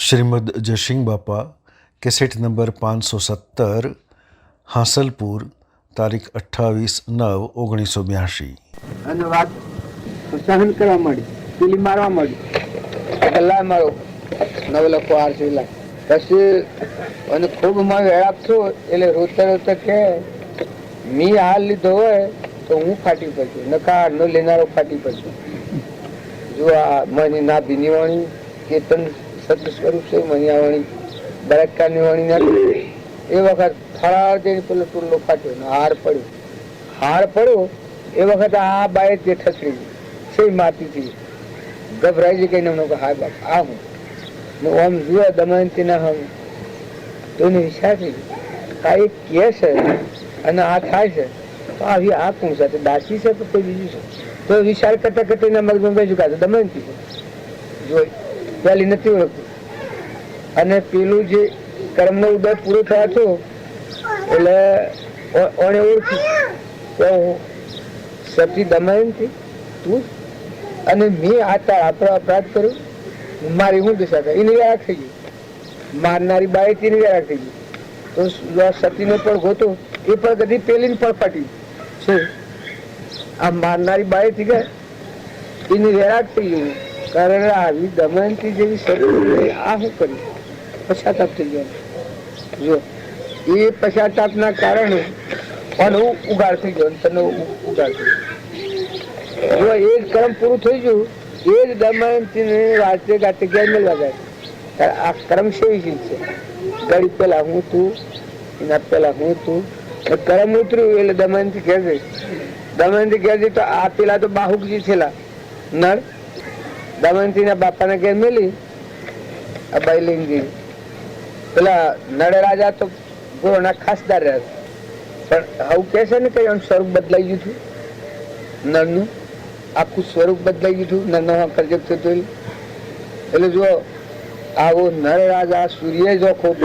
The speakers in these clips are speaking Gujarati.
श्रीमद जयसिंह बापा कैसेट नंबर 570 हासलपुर तारीख 28/9/1982 અને વાત સહન કરવા માંડી, પેલી મારવા માંડી, ગલ્લા મારો નવલખો આરસીલા પછી અને ખૂબ માં વેળાપ છો એટલે રોતા રોતા કે મી હાલ લીધો હોય તો હું ફાટી પડશું, નકાર નો લેનારો ફાટી પડશું. જો આ મની ના ભીની વાણી કેતન સત સ્વરૂપ છે, મનિયાવાણી બળાત્કારની વાણી નથી. એ વખત ફરાર જઈને પેલો ટુલ્લો ફાટ્યો ને હાર પડ્યો. એ વખત આ બાએ તે ઠસડી છે માતી થી ગભરાઈ જઈ કઈ નમનો હા બાપ આ હું ઓમ જુએ દમયંતી ના હમ તો એને વિચાર થઈ ગયો કે છે અને આ થાય છે તો આવી આ કોણ છે, દાસી છે તો કોઈ બીજું છે. તો વિચાર કરતા કરતા એના મગજમાં બેસું કાઢે દમયંતી છે જોઈ પેલી નથી ઓળખતું. અને પેલું જે કર્મનો ઉદય પૂરો થયો હતો એટલે ઓને ઓળખ્યું સતી દમયંતી તું અને મેં આ આપણો અપરાધ કર્યો, મારી હું દિશા કરી એની વ્યારાક થઈ ગઈ, મારનારી બાએ તેની વ્યારાક થઈ ગઈ. તો સતીનો પણ ગોતો એ પણ કદી પેલી પણ ફાટી છે. આ મારનારી બાએ થઈ ગયા એની વ્યારાક થઈ ગયું. કારણ આવી દમયંતી જેવી સતી આ શું કર્યું, પશ્ચાતાપ થઈ ગયો. જો એ પશ્ચાતાપના કારણે પણ ઉગાડ થઈ ગયો, તને ઉગાડ થઈ ગયો. જો એ જ કર્મ પૂરું થઈ ગયું એ જ દમયંતી ને વાતે ગાતે ઘેર મેળવા જાય. આ કર્મ સેવી છે, ગળી પેલા હું તું એના પેલા હું તું કર્મ ઉતર્યું એટલે દમયંતી ઘેર જઈ. દમયંતી ઘેર જઈ તો આ પેલા તો બાહુકજી છેલ્લા નળ દમયંતી ના બાપાને ઘેર મેલી આ બાઈ લઈને ગઈ. પેલા નળ રાજા તો ગોળના ખાસદાર રહ્યા, પણ આવું કે છે ને કઈ સ્વરૂપ બદલાઈ ગયું હતું, નળનું આખું સ્વરૂપ બદલાઈ ગયું હતું, નળનો કરજક થતું. એટલે જો આવો નળ રાજા સૂર્ય જો ખૂબ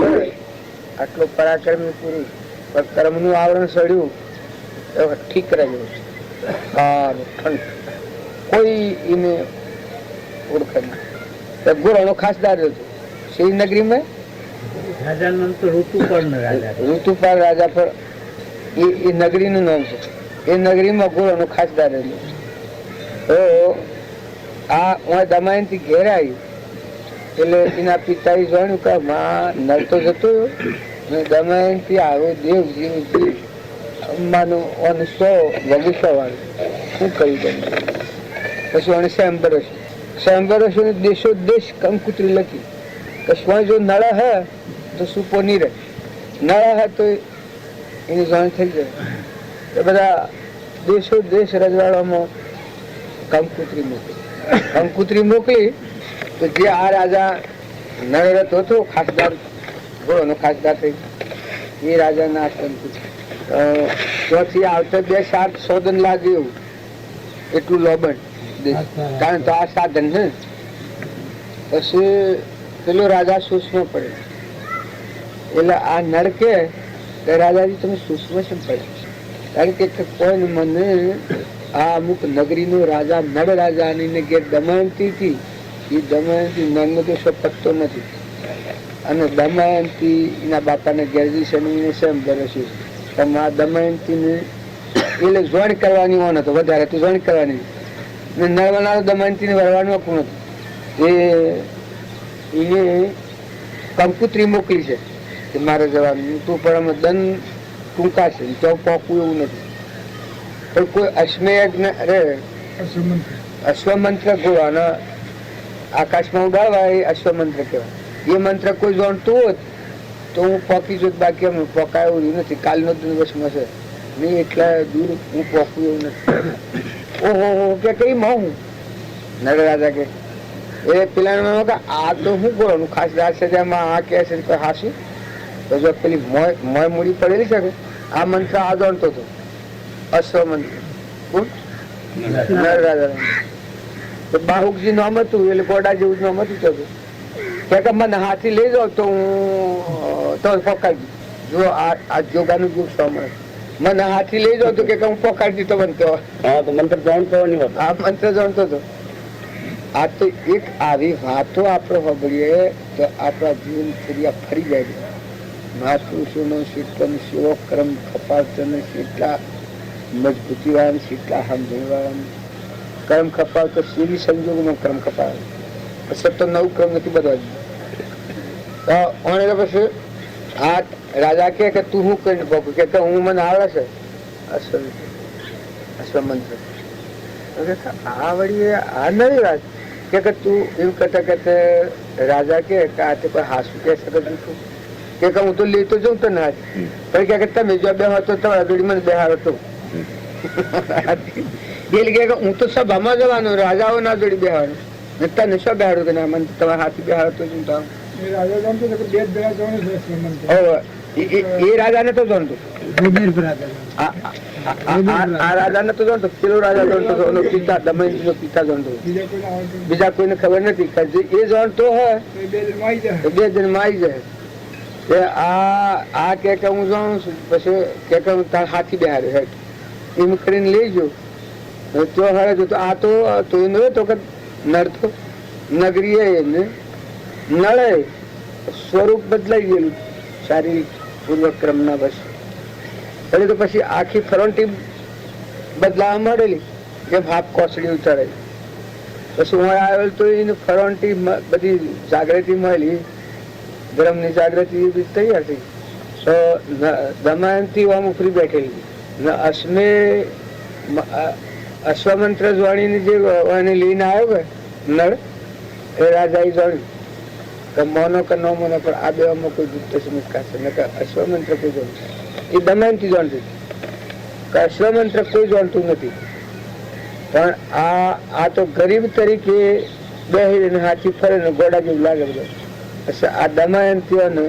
આટલો પરાક્રમી પુરુષ પણ કર્મનું આવરણ સડ્યું ઠીક રહ્યું ઠંડ કોઈ એને ઓળખે નહીં. ગોળનો ખાસદાર હતો શ્રીનગરીમાં ઋતુપાલ રાજા પર એ નગરીનું નામ છે. એ નગરીમાં ગોળનો ખાસદાર હતો. તો આ દમયંતી ઘેર આવી એટલે એના પિતાએ જાણ્યું કે માં નળ તો જતો દમયંતી આવો દેવ જીવ માનું અને 100 વગુસા વાળું શું કર્યું તમે. પછી એને સ્વયંવર દેશો દેશ કંકુત્રી લખી કે સ્વયં જો નળ હે તો સુપો નહીં રહે, નળ હે તો એની જાણ થઈ જાય. એ બધા દેશો દેશ રજવાડામાં કંકુત્રી મોકલી. તો જે આ રાજા નળરથ હતો ખાસદાર ઘોડોનો ખાસદાર થઈ એ રાજાના ત્યાંથી આવતા 2-7 સોદન લાગ્યું એટલું લોબન કારણ તો આ સાધન ને. પછી પેલો રાજા સૂક્ષ્મ પડે એટલે આ નળ કે રાજાજી તમે સૂક્ષ્મ શેમ પડે, કારણ કે કોઈ મને આ અમુક નગરીનો રાજા નળ રાજા ની ઘેર દમયંતી થી એ દમયંતી નળનો તો પત્તો નથી. અને દમયંતી એના બાપાને ઘેરજી શનિને સેમ બરસ્યું તમે આ દમયંતીને એટલે જોણ કરવાની હોન હતો વધારે તો જોણ કરવાની નળવાના દમયંતીને વરવાનું પણ હતું. એને કંકુત્રી મોકલી છે કે મારે જવાનું તું પણ દન ટૂંકા છે તો પોકવું એવું નથી. પણ કોઈ અશ્વયજ્ઞ અરે અશ્વમંત્ર ગોળાના આકાશમાં ઉડાડવા એ અશ્વમંત્ર કહેવાય. એ મંત્ર કોઈ જાણતું હોત તો હું પોકી જોત, બાકી એમ પોકાય એવું નથી. કાલનો દિવસમાં છે નહીં એટલા દૂર હું પોકું એવું નથી. ઓહો કે કઈ માં હું નળ રાજા કે એ પેલા આ તો હું ગોળાનું ખાસ રાજ છે જેમાં આ કે છે હાસી તો જો પેલી મોય મૂડી પડેલી છે કે આ મંત્ર આ જાણતો હતો અશ્વમંત્ર નળ રાજા. તો બાહુકજી નામ હતું એટલે ગોડા જેવું નામ હતું. કે મને હાથી લઈ જાવ તો હું તો પકડી જો આ જોગાનું યુગ સમય મને હાથી લઈ જાવ તો કે હું પકડી દીધો બનતો. મંત્ર જાણતો આ મંત્ર જાણતો હતો. આ તો એક આવી વાતો આપણે સાંભળીએ તો આપણા જીવન ફર્યા ફરી જાય. મહાપુરુષોનો શીતલ શિવો ક્રમ ખપાવતો શીતલા મજબૂતી વાળા શીતલા સમજણ વાળા કર્મ ખપાવ તો શીલી સંજોગ નો ક્રમ ખપાવે. પછી તો નવું ક્રમ નથી બધવા. પછી આ રાજા કે તું શું કરીને ભોગું કે હું મને આવડે છે અશ્વમંત્ર. આ વળી આ નવી વાત કે તું એમ કરતા કરતા રાજા કે આ તે કોઈ હાસુ કે કે હું તો લેતો જાઉં તો ના પણ કે તમે જો બેહો તો તમારા જોડી મને બેહારો તો હું તો સભામાં જવાનું રાજાઓ ના જોડી બેહાડું તને શું બેહાડું કે ના મને તમારા હાથી બેહારો તો એ રાજા ને તો જાણતો આ રાજા ને તો જાણતો પેલો રાજા જાણતો પિતા દમયંતી નો પિતા જાણતો બીજા કોઈને ખબર નથી એ જાણતો હોય બે જણ મારી જાય. આ કે હું જાણું છું પછી કે હું તાર હાથી બેહારે હેઠ એમ કરીને લઈ ગયો તો હવે જો આ તો એનો તો નડતો નગરી એને નળે સ્વરૂપ બદલાઈ ગયેલું શારીરિક પૂર્વક્રમ ના બસ એટલે તો પછી આખી ફ્રન્ટી બદલાવા મળેલી કે ભાપ કોસડી ઉતારે પછી હું આવેલ તો એને ફ્રન્ટી બધી જાગૃતિ મળેલી ધર્મ ની જાગૃતિ તૈયાર થઈ તો દમયંતી આમ ઉફરી બેઠેલી અશ્મે અશ્વમંત્ર જોડીને જે લઈને આવ્યો કે નળ એ રાજા એ જાણ્યું કે મોનો કે નો મોનો પણ આ બેમાં કોઈ દુઃખ ચમત્કાર છે અશ્વમંત્ર કોઈ જાણતું એ દમયંતી જાણતી કે અશ્વમંત્ર કોઈ જાણતું નથી પણ આ તો ગરીબ તરીકે બેહીને હાથી ફરે ને ગોડા જેવું લાગે બધું. આ દમયંતીઓને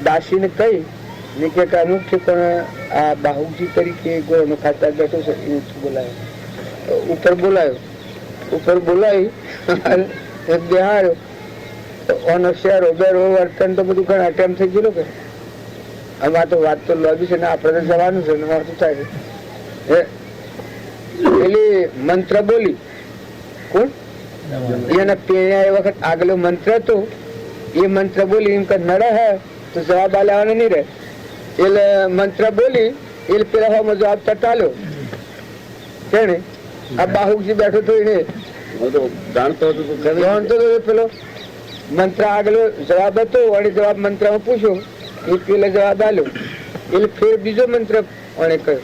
દાસીને કહી ને કે અનુઠે પણ આ બાહુજી તરીકે ગોળનો ખાતા બેઠો છે એ બોલાયો ઉપર બોલાવી બિહાર્યો તો ઓનો શેરો બેરો વર્તન તો બધું ઘણા ટાઈમ થઈ ગયેલો કે આમાં તો વાત તો લોબી છે ને આપડે તો જવાનું છે શું થાય પેલી મંત્ર બોલી કોણ એના પેણા એ વખત આગલો મંત્ર હતો એ મંત્ર બોલી એમ કે નડે હે તો જવાબ આલવાનો નહીં રહે એટલે મંત્ર બોલી એટલે પેલા હોમાં જવાબ તટાલ્યો તેને આ બાહુજી બેઠો તો એને જાણતો પેલો મંત્ર આગલો જવાબ હતો અને જવાબ મંત્ર માં પૂછ્યો એ પેલા જવાબ આલ્યો એટલે ફેર બીજો મંત્ર અને કહ્યો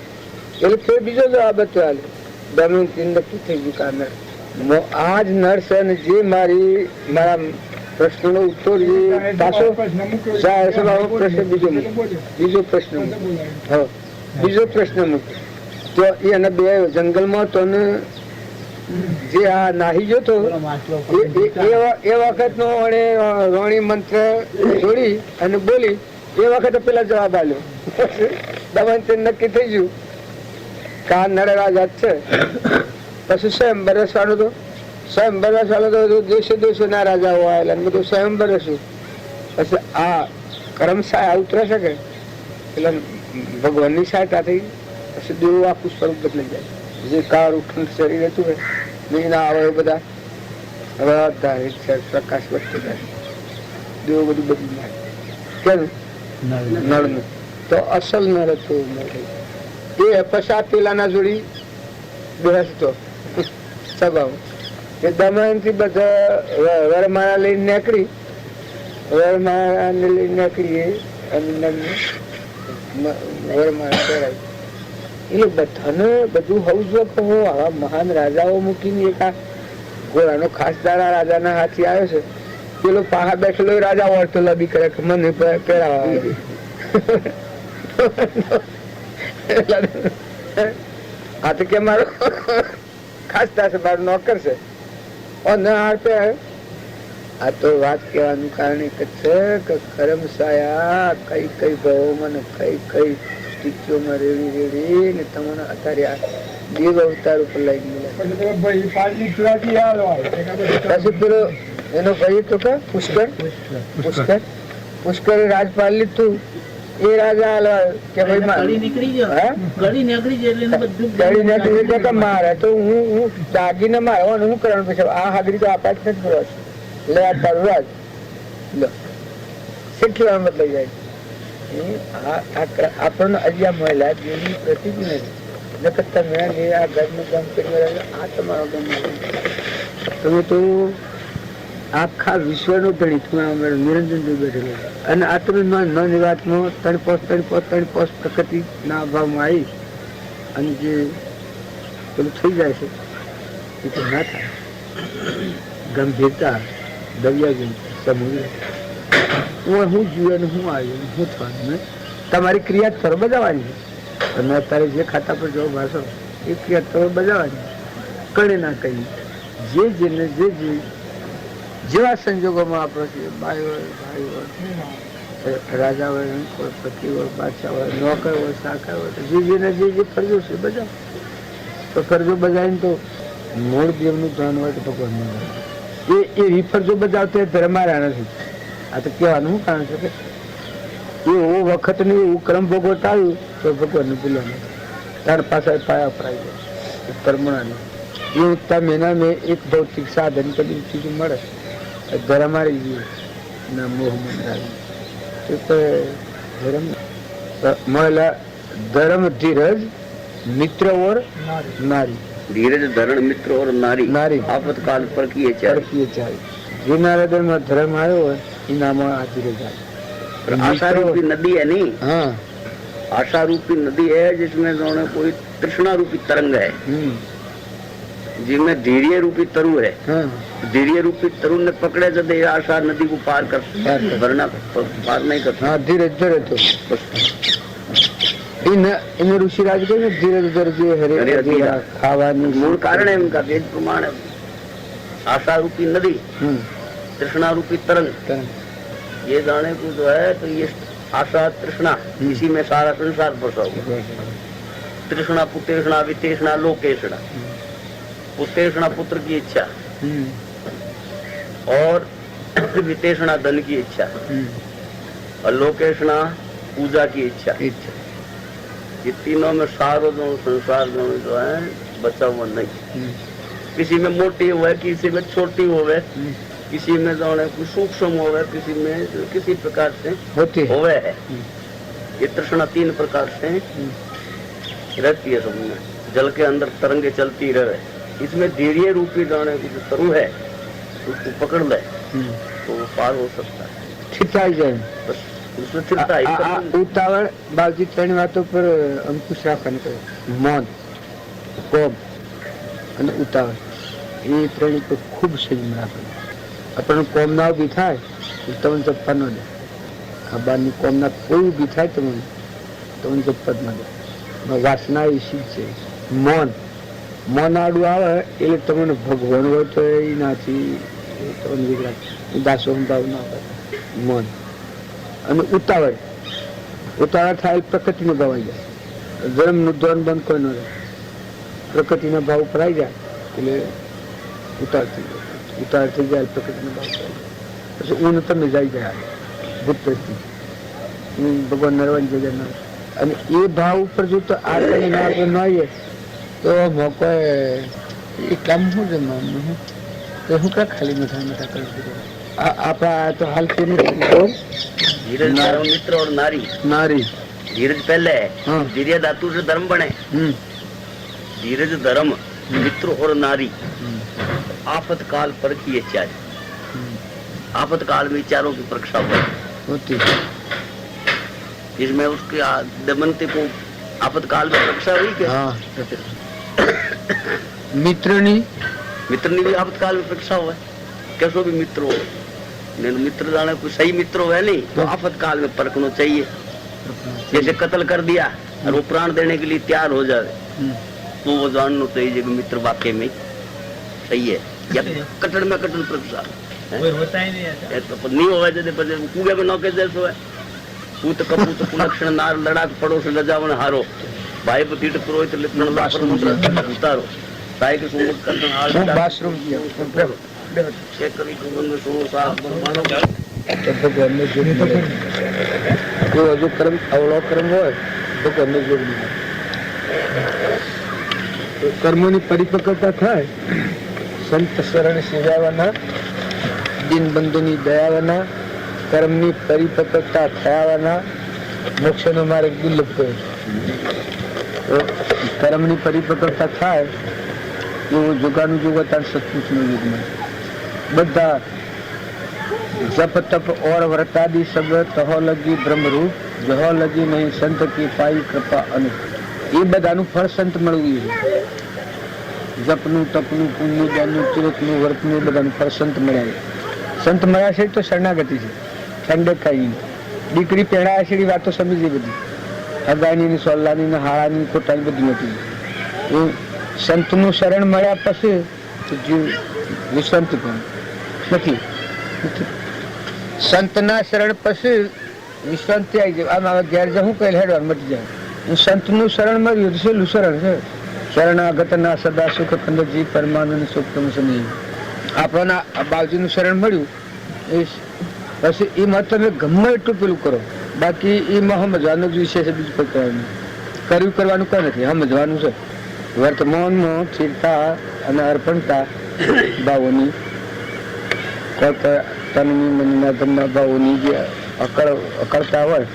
એટલે ફેર બીજો જવાબ હતો આલ્યો દમયંતી નક્કી થઈ ગયું કા નર આ જ નર છે ને જે મારા પ્રશ્નનો ઉત્તર પાછો બીજો પ્રશ્ન મૂક્યો તો એના બે જંગલમાં તો જે આ નાહી જતો એ વખત નો રોણી મંત્ર જોડી અને બોલી એ વખતે પેલા જવાબ આલ્યો દમયંતી નક્કી થઈ ગયું કા નર રાજા છે. પછી સ્વયંવર વાળો તો સ્વયંવર વાળો તો દેશો ના રાજાઓ આવેલા બધું સ્વયંવર છું. પછી આ કરમ સાય ઉતરે છે કે એટલે ભગવાન ની સહાયતા થઈ પછી દેવું આખું સ્વરૂપ બદલાઈ જાય જે કાર ઉઠું શરીર હતું ને એના આવે બધા પ્રકાશ વધતો જાય દેવું બધું બદલી જાય કેમ નળ નું તો અસલ નળ હતું એ પછી પેલાના જોડી બેસતો સ્વભાવ એ દમયંતી બધા વરમાળા લઈને નીકળી વરમાળા પહેરાવી એટલે બધાને બધું હવું જો કહો આવા મહાન રાજાઓ મૂકીને એક આ ઘોડાનો ખાસ દાડા રાજાના હાથી આવ્યો છે પેલો પાહા બેઠેલો રાજા વળતો લબી કરે કે મને પહેરાવા આ તો કે મારો ખાસ થશે મારું નોકર છે આ તો વાત કહેવાનું કારણ એક જ છે કે કરમ સાયા કઈ કઈ ભાવોમાં ને કઈ કઈ સ્થિતિઓમાં રેડી ને તમને અત્યારે દેવ અવતાર ઉપર લઈ ગયા. પછી પેલો એનો ભાઈ તો કે પુષ્કર રાજપાલ લીધું એ રાજા હાલવા કે ભાઈ ગળી નીકળી ગયો હે? ગળી નીકળી જાય એટલે એને બધું ગળી નાખી એટલે કે મારે તો હું દાગીને મારવાનું શું કરવાનું પછી આ હાજરી તો આપણા જ નથી કરવાનું લે આ તારું રાજ લો શીખી વાર બદલાઈ જાય આપણને અજ્યા મળેલા જેની પ્રતિજ્ઞ નથી નકર તમે આ ઘરનું કામ કરી આ તમારો તમે તો આખા વિશ્વનો ધણી તમે નિરંજનભાઈ બેઠેલો અને આ તમે નાની વાતમાં ત્રણ પોસ્ટ પ્રકૃતિના અભાવમાં આવી અને જે પેલું થઈ જાય છે એ તો ના થાય ગંભીરતા દરિયા સમુદ્ર હું જીવે અને હું આવ્યું હું થવાનું તમારી ક્રિયા થર બજાવવાની તમે અત્યારે જે ખાતા પર જો ભાષો એ ક્રિયા થર બજાવવાની કણે ના કહી જે જેને જે જેવા સંજોગોમાં આપણો છે ભાઈ હોય રાજા હોય પતિ હોય બાદશાહ હોય નોકર હોય સાકર હોય જે જેને જે ફરજો છે બજાવ તો ફરજો બજાવીને તો મૂળ દેવનું ધ્યાન હોય તો ભગવાનનું એ ફરજો બજાવતો ધર્મારા નથી આ તો કહેવાનું શું કારણ છે કે એવો વખત ને એવું ક્રમ ભોગવતા આવ્યું તો ભગવાનને ભૂલવાનું તાર પાસે પાયા પરાઈ જાય કર્મણાને એ ઉત્તમ મહિના મેં એક ભૌતિક સાધન કરી ચીજ મળે ધર્મારી ગયું ના મોહ મંડાવી ધર્મ મળેલા ધર્મ ધીરજ मित्र और नारी धीरज धरण मित्र और नारी नारी आपातकाल पर किए चाहे जिना हृदय में धर्म आयो है इनामा आ धीरज आए आशा रूपी नदी है नहीं हाँ आशा रूपी नदी है जिसमें दोनों कोई तृष्णा रूपी तरंग है जिसमें धैर्य रूपी तरु है धैर्य रूपी तरु ने पकड़े तो दे आशा नदी को पार कर वरना पार नहीं कर हाँ धीरज धरे तो इन ऋषिराज के धीरज धर जो हरे खावानी मूल कारण है उनका वेद प्रमाण है आशा रूपी नदी तृष्णा रूपी तरंग ये जाने को जो है तो ये आशा तृष्णा इसी में सारा संसार बसा हुआ तृष्णा पुतेष्णा वितेष्णा लोकेष्णा पुतेष्णा पुत्र की इच्छा और वितेष्णा धन की इच्छा और लोकेष्णा पूजा की इच्छा ये तीनों में सारो दोनों संसार दोनों जो है बचा हुआ नहीं किसी में मोटी हुआ किसी में छोटी हुआ किसी में जो है कुछ सूक्ष्म हुआ किसी में किसी प्रकार से होती हुआ है ये तृष्णा तीन प्रकार से रहती है सब में जल के अंदर तरंगे चलती रहे इसमें धैर्य रूपी जाने की जो तरु है उसको पकड़ ले तो वो पार हो सकता है ठिकाई जाए बस उसमें चिंता उतावળ બાવજી ત્રણ વાતો પર અંકુશ રાખવાનું કહે મૌન કોમ અને ઉતાવળ એ ત્રણ પર ખૂબ સંયમ રાખવાનું આપણને કોમ ના ઉભી થાય તમને ચપ્પા ન દે આ બારની કોમ ના કોઈ ઉભી થાય તમને ચપ્પા જ ન દે વાસના એ શીખ છે મૌન મૌન આડું આવે એટલે તમને ભગવાન હોય તો એ નાથી તમને વિગડાય ઉદાસો ભાવ ના હોય મૌન અને ઉતાવળ થાય પ્રકૃતિનો ભાવ આવી જાય ધર્મનું ધ્યાન બંધ કોઈ ન રહે પ્રકૃતિના ભાવ ઉપર આવી જાય એટલે ઉતાવળ થઈ જાય પ્રકૃતિનો ભાવ પછી ઊન તમે જાય ગયા ભૂત ભગવાન નરવાની જગ્યા ના અને એ ભાવ ઉપર જો તો આ કરીને આપણે ન આવીએ તો મોકો એ કામ શું જમવાનું તો શું કા ખાલી મઠા કરી દીધું આપણા તો હાલ કે धीरज धर्म मित्र और नारी नारी धीरज पहले है धीरज धातु से धर्म बने धीरज धर्म मित्र और नारी आपातकाल पर किए चाहे आपातकाल में चारों की परीक्षा होती है इसमें उसके दमनते को आपातकाल में परीक्षा हुई क्या मित्रनी भी आपातकाल में परीक्षा हुआ कैसो भी मित्र हो मित्र जाने कोई सही मित्र है नहीं तो आपातकाल में परखना चाहिए जैसे कत्ल कर दिया और वो प्राण देने के लिए तैयार हो जाए तो वो जानना चाहिए कि मित्र वाकई में सही है या कठिन में कठिन परीक्षा होता ही नहीं तो नहीं होगा जैसे कूगे में नौके जैसे है पूत कपूत कुलक्षण नार लड़ाक पड़ोस लजावन हारो भाई पतिट पुरोहित लिपण उतारो साई के सुमुख करन आल बाथरूम किया चेक करी गोविंद सुनो साथ मानो भगवान ने જો હજુ કર્મ અવળો કર્મ હોય તો કર્મ જોગ નહીં. કર્મોની પરિપક્વતા થાય, સંત શરણ સેવાવાના, દીનબંધુની દયાવાના, કર્મની પરિપક્વતા થયાવાના મોક્ષનો માર્ગ દુર્લભ થયો. કર્મની પરિપક્વતા થાય એવું જોગાનું જોગ હતા સત્પુરુષનું યુગમાં બધા જપ તપ और व्रतादि सब तहो लगी ब्रह्मरूप जहो लगी नहीं संत की पाई कृपा अनु. એ બધાનું ફળ સંત મળવું જોઈએ. જપનું તપનું પુણ્યનું દાનનું તીર્થનું વ્રતનું બધાનું ફળ સંત મળ્યા. સંત મળ્યા છે તો શરણાગતિ છે, ઠંડક ખાઈ. દીકરી પહેણાયા છે એ વાતો સમજી બધી, અગાની સોલ્લાની ને હાળાની ખોટાની બધી નથી. એ સંતનું શરણ મળ્યા પછી જીવ વિશ્રાંતિ પણ નથી. સંતના શરણ પછી વિશ્રાંતિ આવી જાય. આમ હવે ઘેર જવું કઈ હેડવાનું મટી જાય. સંતનું શરણ મળ્યું તો છેલ્લું શરણ છે. શરણાગતના સદા સુખ કંદજી પરમાનંદ સુખ તમસની. આપણને બાવજીનું શરણ મળ્યું એ પછી એમાં તમે ગમે એટલું પેલું કરો, બાકી એમાં સમજવાનું જ વિષય છે, બીજું કોઈ કરવાનું કરવાનું કઈ નથી, સમજવાનું છે. વર્તમાનમાં સ્થિરતા અને અર્પણતા ભાવોની તનની મનના ધમના ભાવોની જે અકળતા હોય,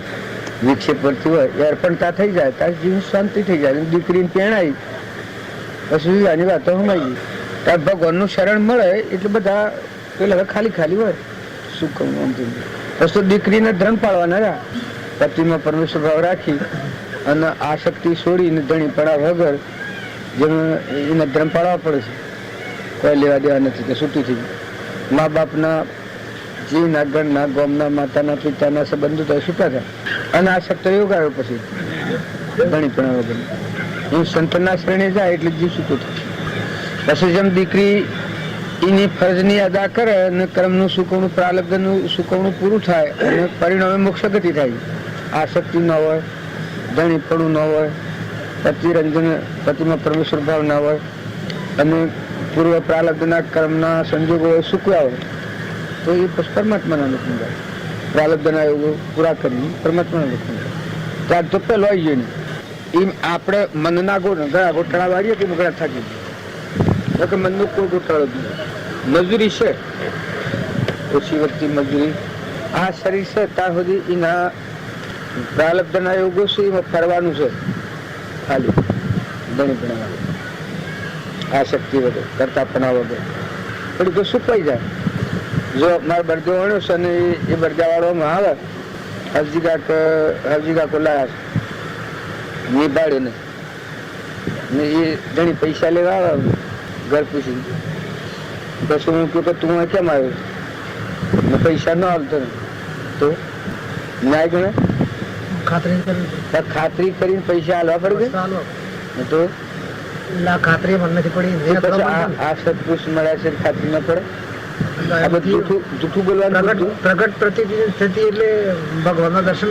વિક્ષેપ પડતી હોય એ અર્પણતા થઈ જાય ત્યારે જીવ શાંતિ થઈ જાય. દીકરીને પહેણાઈ પછી આની વાતો સમાઈ ગઈ ત્યારે ભગવાનનું શરણ મળે એટલે બધા પેલા હવે ખાલી ખાલી હોય. શું કહું પછી તો દીકરીને ધર્મ પાળવાના રહ્યા, પતિમાં પરમેશ્વર ભાવ રાખી અને આસક્તિ છોડીને ધણીપણા વગર જેમ એને ધર્મ પાળવા પડે છે. કોઈ લેવા દેવા નથી કે છૂટી થઈ ગઈ. મા બાપના જીવના ગણના ગોમના માતાના પિતાના સંબંધો તો છૂટા થાય અને આસક્ત યોગ આવ્યો પછી ધણીપણા વગર હું સંતના શરણે જાય એટલે જીવ છૂટું થાય. પછી જેમ દીકરી એની ફરજની અદા કરે અને કર્મનું સુકવણું પ્રારબ્ધનું સુકવણું પૂરું થાય અને પરિણામે મોક્ષગતિ થાય. આસક્તિ ન હોય, ધણીપણું ન હોય, પતિરંજન પતિમાં પરમેશ્વર ભાવ ના હોય અને પૂર્વ પ્રારબ્ધના કર્મના સંજોગો સુકવ્યા હોય તો એ પરમાત્માના લોકો જાય. પ્રારબ્ધના યોગો પૂરા કરી પરમાત્માના લોકો જાય. ત્યાર તો પેલો આવી ગયો નહીં. એમ આપણે મનના ઘણા ગોટાળા વાળીએ કે ઘણા થાકી જાય કે મનનો કોઈ ગોટાળો નહીં. મજૂરી છે ઓછી વખતી મજૂરી. આ શરીર છે ત્યાં સુધી એના પ્રારબ્ધના યોગો છે એમાં ફરવાનું છે ખાલી ધણીપણા વગર, આસક્તિ વગર, કરતાપણા વગર. પણ તો સુકાઈ જાય. જો મારો બરદો વણ્યો છે અને એ બરદા વાળવામાં આવે હરજીગા કો લાયા નિભાડ્યો ને એ ઘણી પૈસા લેવા આવે ઘર પૂછી પછી હું કહ્યું કે તું કેમ આવ્યો પૈસા ન આવતો ને તો ન્યાય ગણે ખાતરી કરીને પૈસા હાલવા પડે તો ખાતરી મને નથી પડી. આ સત્પુરુષ મળ્યા છે ખાતરી ન પડે. આ બધું જૂઠું બોલવાનું. પ્રગટ પ્રતિથિ થતી એટલે ભગવાનના દર્શન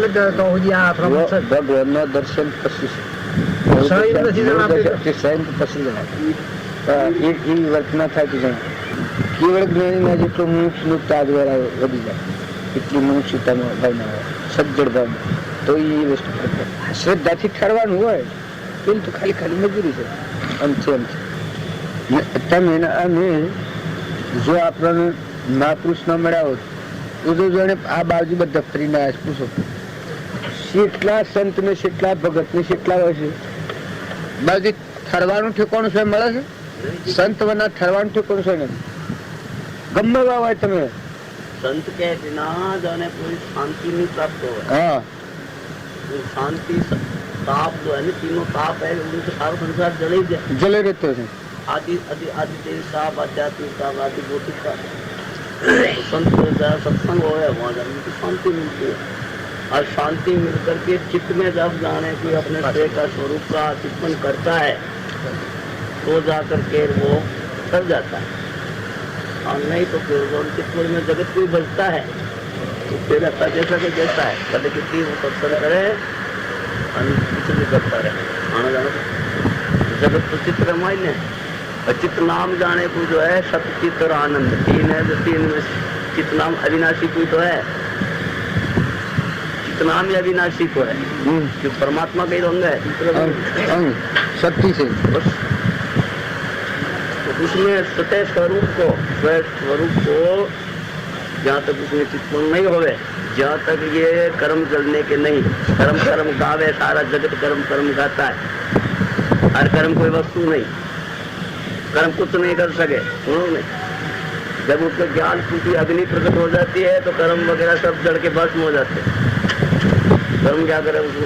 ભગવાનના દર્શન પછી એ વર્તના થાય તો જણાય. કેવળ જ્ઞાનીના જેટલો મુમુક્ષુનો તાજ વધી જાય એટલી મુમુક્ષુતામાં ભાવના હોય, સજ્જડ ભાવના. તો એ વસ્તુ શ્રદ્ધાથી ઠરવાનું હોય પેલું તો ખાલી ખાલી મજૂરી છે. આમ છે તમે અમે જો આપણને મહાપુરુષ ન મળ્યા હોત તો જાણે આ બાજુ બધા ફરીને આવ્યા પૂછો કેટલા સંત ને કેટલા ભગત ને કેટલા હોય છે. બાજુ ઠરવાનું ઠેકાણું છે મળે છે. સંત વના ઠરવાનું ઠેકાણું છે ને ગમે હોય તમે संत के बिना जाने कोई शांति नहीं प्राप्त होगा. हाँ शांति ताप जो है ना, तीनों ताप है, उनसे सारा संसार जले ही जाए, जले रहते हैं. आदि आदि आदि तेज ताप, आध्यात्मिक ताप, आदि भौतिक ताप. संत सत्संग हो है वहाँ जाने की शांति मिलती है. और शांति मिल करके चित्त में जब जाने की अपने स्वयं का स्वरूप का चिंतन करता है तो जाकर के वो कर जाता है. और नहीं तो फिर चित्त में जगत कोई बजता है तो फिर रहता जैसा कि जैसा है. कभी कितनी वो सत्संग करे और कुछ भी करता रहे. आना जाना जगत तो चित्त रमाई ने चित्त नाम जाने को जो है सत चित्त और आनंद तीन है. जो तीन चित्त नाम अविनाशी कोई तो है. नाम ही अविनाशी को है, जो परमात्मा का ही अंग है, अंग शक्ति से बस। तो उसमें सत्य स्वरूप को, स्वरूप को जहाँ तक उसमें चित्तपूर्ण नहीं होवे, जहाँ तक ये कर्म चलने के नहीं, कर्म गावे, सारा जगत कर्म गाता है, हर कर्म कोई वस्तु नहीं, कर्म कुछ नहीं कर सके उन्होंने। जब उसका ज्ञान की अग्नि प्रकट हो जाती है तो कर्म वगैरह सब जड़ के भस्म हो जाते हैं। कर्म क्या करे उसको,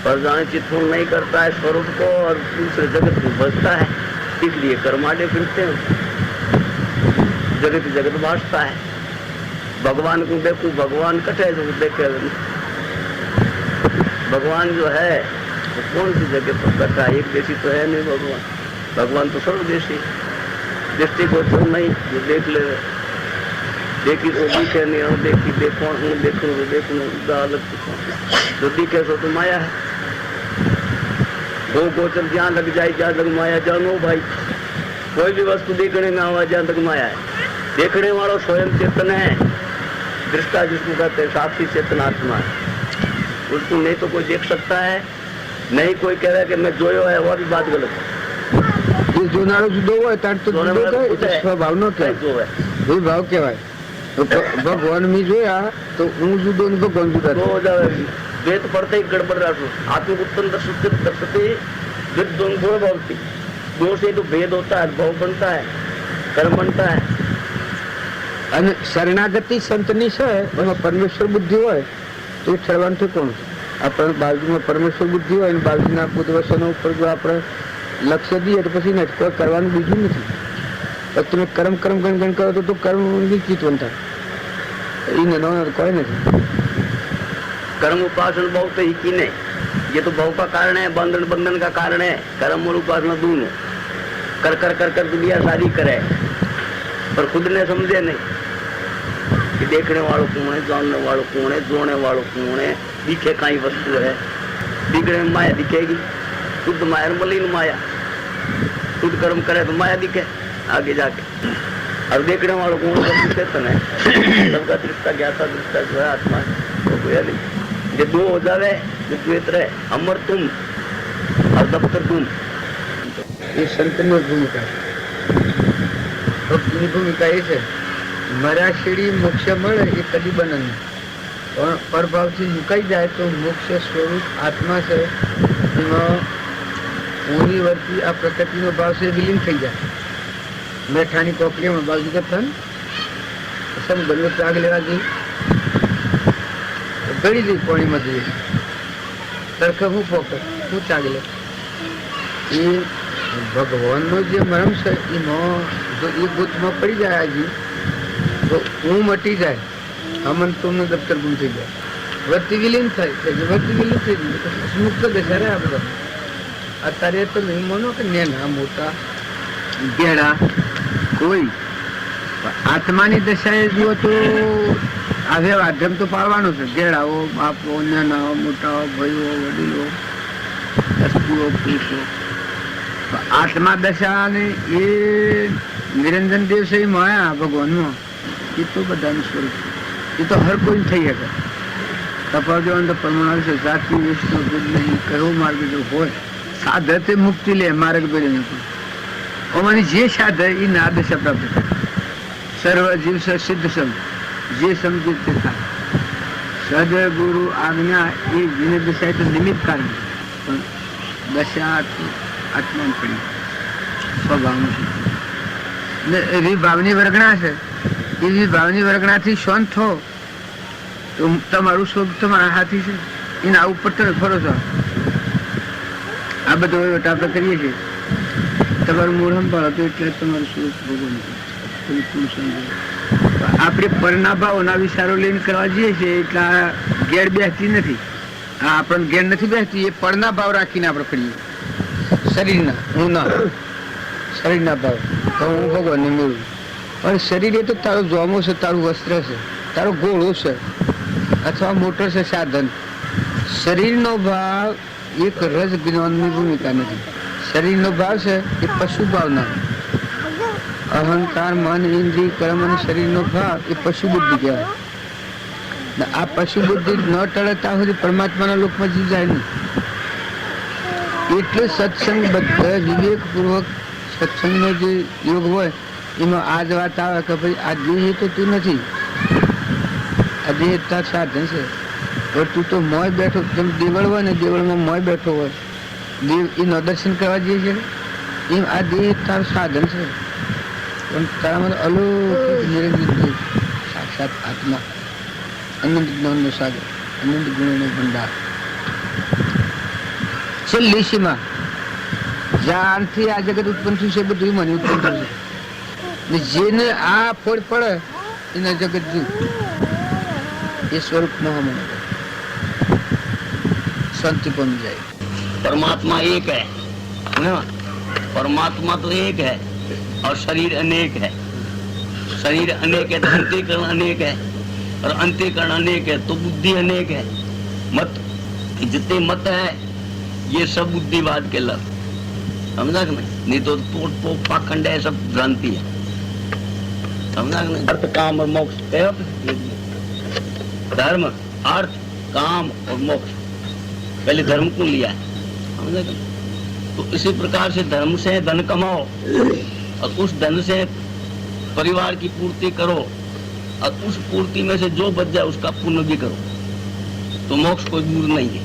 पर जाने चित्तपूर्ण नहीं करता है स्वरूप को और दूसरे जगत को बचता है, इसलिए कर्माडे फिरते हैं, जगत भासता है। भगवान को देखो, भगवान कटे जो देखे, भगवान जो है वो कौन सी जगह पर बैठा है, एक देशी तो है नहीं भगवान, भगवान तो सर्वदेशी, दृष्टि को तो नहीं जो देख ले, देखी तो दिखे नहीं, और देखी देखो तो देखो अलग जो दिखे सो तो माया है। दो गोचर जहाँ लग जाए जहाँ तक माया, जानो भाई कोई भी वस्तु देखने में आवा जहाँ तक माया है। देखने वाला स्वयं चेतन है, दृष्टा जिसको कहते हैं साक्षी चेतन आत्मा है, उसको नहीं तो कोई देख सकता है, नहीं कोई कह रहा है कि मैं जोयो है, वो भी बात गलत है। ये જોનારો જુદો હોય તાર તો જુદો થાય, એટલે સ્વભાવનો કહેવાય, એ ભાવ કહેવાય। તો ભગવાન મી જોયા તો હું જુદો ને ભગવાન જુદા तो वेद पढ़ते ही गड़बड़ राशु आत्मगुप्तन दर्शते दोनों गुण भवती, दो से तो भेद होता है, भाव बनता है, कर्म बनता है। અને શરણાગતિ સંતની છે એમાં પરમેશ્વર બુદ્ધિ હોય તો ઠરવાનું કોણ? આપણે બાજુમાં પરમેશ્વર બુદ્ધિ હોય ને બાજુના બુદ્ધવસનો ઉપર જો આપણે લક્ષ્ય દઈએ તો પછી નથી કોઈ કરવાનું બીજું નથી। તમે કર્મ ગણ કરો તો કર્મ નિશ્ચિત બનતા, એને કોઈ નથી। कर्म उपासना बहुत ही की नहीं, ये तो भाव का कारण है, बंधन का कारण है। कर्म और उपासना दोनों कर कर कर कर दुनिया सारी करे, पर खुद ने समझे नहीं कि देखने वालों कौन है, जानने वालों कौन है, जोड़ने वालों कौन है, दिखे कहीं वस्तु है, दिखने में माया दिखेगी, शुद्ध माया मलिन माया, शुद्ध कर्म करे तो माया दिखे आगे जाके। और देखने वालों कौन है, चेतन है, सबका दृष्टा ज्ञाता दृष्टा जो है आत्मा है, तो कोई नहीं। ये दो हो जावे जो द्वैत रहे, अमर तुम और दफ्तर तुम। એ સંતની ભૂમિકા, ભક્તિની ભૂમિકા એ છે મર્યા શેડી મોક્ષ મળે એ કદી બને નહીં, પણ પરભાવથી મુકાઈ જાય તો મોક્ષ સ્વરૂપ આત્મા છે એમાં ઊની વર્તી આ પ્રકૃતિનો ભાવ છે વિલીન થઈ જાય। મેઠાની કોકરીમાં બાજુ કરતા સમ ગંગો ત્યાગ લેવા ગઈ ગળી ગઈ પાણીમાં જઈ તરખે હું પોકે હું ત્યાગ લે। એ ભગવાનનો જે મરમ છે એમાં જો એ ગુચમાં પડી જાય હજી તો હું મટી જાય, અમન તુમનું દફતર ગુમ થઈ જાય, વર્તી વિલીન થાય, વર્તી વિલીન થઈ જાય મુક્ત દશા રહે આ બધા। અત્યારે તો નહીં માનો કે નેના મોટા ગેડા કોઈ આત્માની દશાએ જુઓ તો હવે માધ્યમ તો પાડવાનું છે, ગેડાઓ બાપો નાના મોટાઓ ભાઈઓ વડીલો સ્ત્રીઓ પુરુષો। આત્મા દશા ને એ નિરંજન દેવ છે માયા ભગવાનમાં, એ તો બધાનું સ્વરૂપ, એ તો હર કોઈ થઈ શકે। તપાવજો અંદર પરમાણુ છે જાતિ વિષ્ણુ ગુદ નહીં કયો માર્ગ જો હોય સાધે તે મુક્તિ લે માર્ગ બેરે નથી, અમારી જે સાધે એ ના દશા પ્રાપ્ત થાય। સર્વ જીવ છે સિદ્ધ સમ જે સમજે તે થાય, સદગુરુ આજ્ઞા એ વિનય દશા તો નિમિત્ત કારણ, પણ દશા આત્મા પડી સ્વભાવનું છે। એવી ભાવની વર્ગણા છે, એવી ભાવની વર્ગણાથી શાંત થો તો તમારું સ્વરૂપ તમારા હાથી છે, એના ઉપર તમે ફરો છો। આ બધો વહીવટ આપણે કરીએ છીએ, તમારું મૂળ સંભાળો તો એટલે તમારું સ્વરૂપ ભગવાન તમે સમજો। આપણે પરના ભાવના વિચારો લઈને કરવા જઈએ છીએ એટલે ઘેર બેસતી નથી, આ આપણને ઘેર નથી બેસતી, એ પરના ભાવ રાખીને આપણે કરીએ શરીરના, હું ના શરીરના ભાવ તો હું ભગવાનને મેળવું। પણ શરીર એ તો તારો જોમો છે, તારું વસ્ત્ર છે, તારો ઘોડો છે અથવા મોટર છે સાધન। શરીરનો ભાવ એક રજ જ્ઞાનની ભૂમિકા નથી, શરીરનો ભાવ છે એ પશુ ભાવના, અહંકાર મન ઇન્દ્રિય કર્મ અને શરીરનો ભાવ એ પશુ બુદ્ધિ કહેવાય। ને આ પશુ બુદ્ધિ ન ટળે ત્યાં સુધી પરમાત્માના લોકમાં જીવ જાય નહીં. એટલે સત્સંગ બધા વિવેકપૂર્વક સત્સંગનો જે યોગ હોય એમાં આ જ વાત આવે કે ભાઈ આ દેહ તો તું નથી, આ દેહ તાર સાધન છે. પણ તું તો મોય બેઠો, જેમ દેવળ હોય ને દેવળમાં મોય બેઠો હોય, દેવ એનો દર્શન કરવા જઈએ છે એમ આ દેહ તારું સાધન છે. પણ તારામાં અલૌકિક નિરંજન દેવ સાક્ષાત આત્મા, અનંત જ્ઞાનનો સાગર, અનંત ગુણોનો ભંડાર. છેલ્લી સીમા જ્યારથી આ જગત ઉત્પન્ન થયું છે બધું મને ઉત્પન્ન થયું છે. ને જેને આ ફોડ પડે એને જગત જુ એ સ્વરૂપ મહામન શાંતિ પામી જાય. परमात्मा एक है ना, परमात्मा तो एक है और शरीर अनेक है. शरीर अनेक है तो अंतःकरण अनेक है, और अंतःकरण अनेक है तो बुद्धि अनेक है. मत जितने मत है ये सब बुद्धिवाद के लग, समझा कि नहीं तो पाखंड है, सब भ्रांति है. समझा कि नहीं. अर्थ काम और मोक्ष, धर्म अर्थ काम और मोक्ष, पहले धर्म को लिया है. समझा कि नहीं. तो इसी प्रकार से धर्म से धन कमाओ और उस धन से परिवार की पूर्ति करो, और उस पूर्ति में से जो बच जाए उसका पुण्य भी करो, तो मोक्ष कोई दूर नहीं है.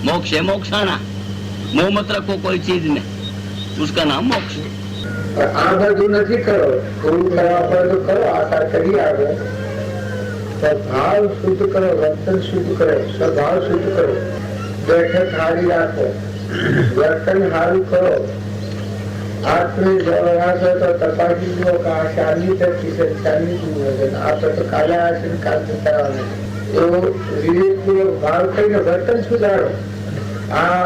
मोक्ष है मोक्षाना. मोह मत रखो कोई चीज में, उसका नाम मोक्ष है. આ બધું નથી કરો, થોડું કરવા પડે તો કરો, આશા કરી આવે તો ભાવ શુદ્ધ કરો, વર્તન શુદ્ધ કરો, સ્વભાવ શુદ્ધ કરો, બેઠક હારી રાખો, વર્તન સારું કરો. આત્મે જવાશે તો તપાસી જુઓ કે આ શાની થતી છે, શાની વજન આપણે તો કાલે આ છે કાલ જતા એવો વિવેકપૂર્વક ભાવ કરીને વર્તન સુધારો. આ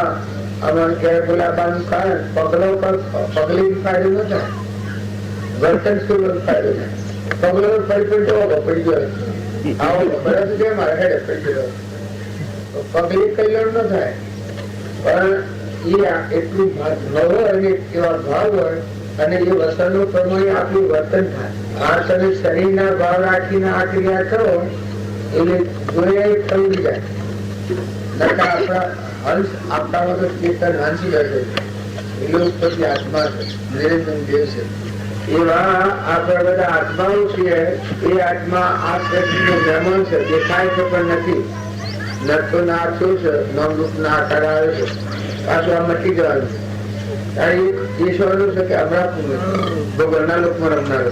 અમારે ક્યારે ગુલાબાનું કારણ પગલો પર પગલી ફાયદો ન થાય, વર્તન સુલભ ફાયદો થાય. પગલો પડી પડી ગયો આવો બરાબર છે મારે હેડે પડી ગયો પગલી કલ્યાણ ન થાય. પણ એ એટલું નવો અને એવા ભાવ હોય અને એ વસનનો પ્રમાણે આપણું વર્તન થાય. આ તમે શરીરના ભાવ રાખીને આ ક્રિયા કરો એટલે જોયા થઈ જાય. આપણા અંશ આપણામાં તો ચેતન હાંસી જાય છે, એ આત્મા છે, નિરંજન દેવ છે. એવા આપણા બધા આત્માઓ છીએ. એ આત્મા આ સૃષ્ટિનો મહેમાન છે, દેખાય છે પણ નથી. નતો ના આખ્યો છે, નવરૂપ ના આકાર આવે છે, પાછું આ મટી જવાનું છે. એ સવાલું છે કે હમણાં ભગવાનના લોકમાં રમનાર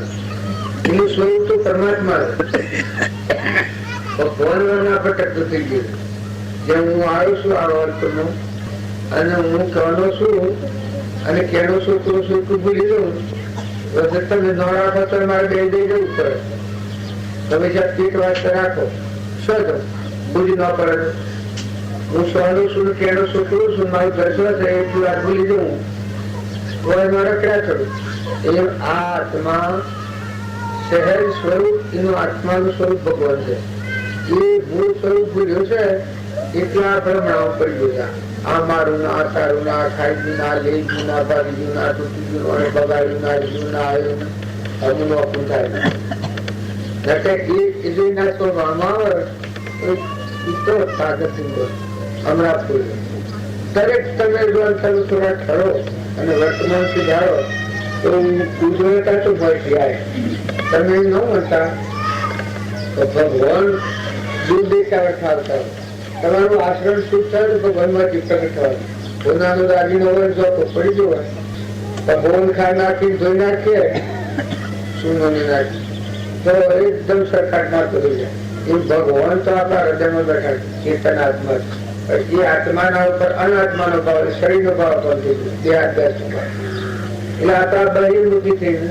એનું સ્વરૂપ તો પરમાત્મા છે. ભગવાન ભટકતું થઈ ગયું. જેમ હું આવ્યો છું આ વર્તનો અને હું કહેવાનો છું અને કેનો છું તો છું તું ભૂલી જવું, તમે ન રાખો તો મારે બે દઈ જવું પડે. તમે જ્યાં પેટ વાંચતા રાખો શું ભૂજ ન પડે. હું સોનું છું કેનો છું કરું છું, મારું દર્શન છે એટલું વાત ભૂલી જવું, મારે ક્યાં ચડું. એ આ આત્મા સહેજ સ્વરૂપ એનું આત્માનું સ્વરૂપ ભગવાન છે. એ મૂળ સ્વરૂપ ભૂલ્યો છે એટલા ભ્રમણાઓ પડી ગયા. આ મારું ના, આ તારું ના, ખાઈ ગયું ના, લઈ ગયું ના, ભાગી ગયું ના, તૂટી ગયું ના, બગાડ્યું ના, જીવ ના આવ્યું, હમું અપું થાય. ના સ્વભાવમાં આવે તો તાકત હમણાં પૂરું. દરેક તમે થોડા ઠરો અને વર્તમાન સુધારો તો ઉજવતા તો ભય જાય. તમે ન મળતા તો ભગવાન દૂર દેખાવે ઠાવતા. તમારું આશ્રમ શુદ્ધ થાય તો ભગવાનમાંથી પ્રગટ થવાનું. સોનાનો દાગીનો હોય જો પડી જવો તો ભગવાન ખાઈ નાખી ધોઈ નાખીએ સુનો નાખી તો એકદમ સરકાર ના કરી જાય. એ ભગવાન તો આપણા હૃદયમાં બેઠા ચેતન આત્મા છે. એ આત્માના ઉપર અનાત્માનો ભાવ, શરીરનો ભાવ પણ થઈ ગયો. એટલે આપણા બહિર્મુખી થઈને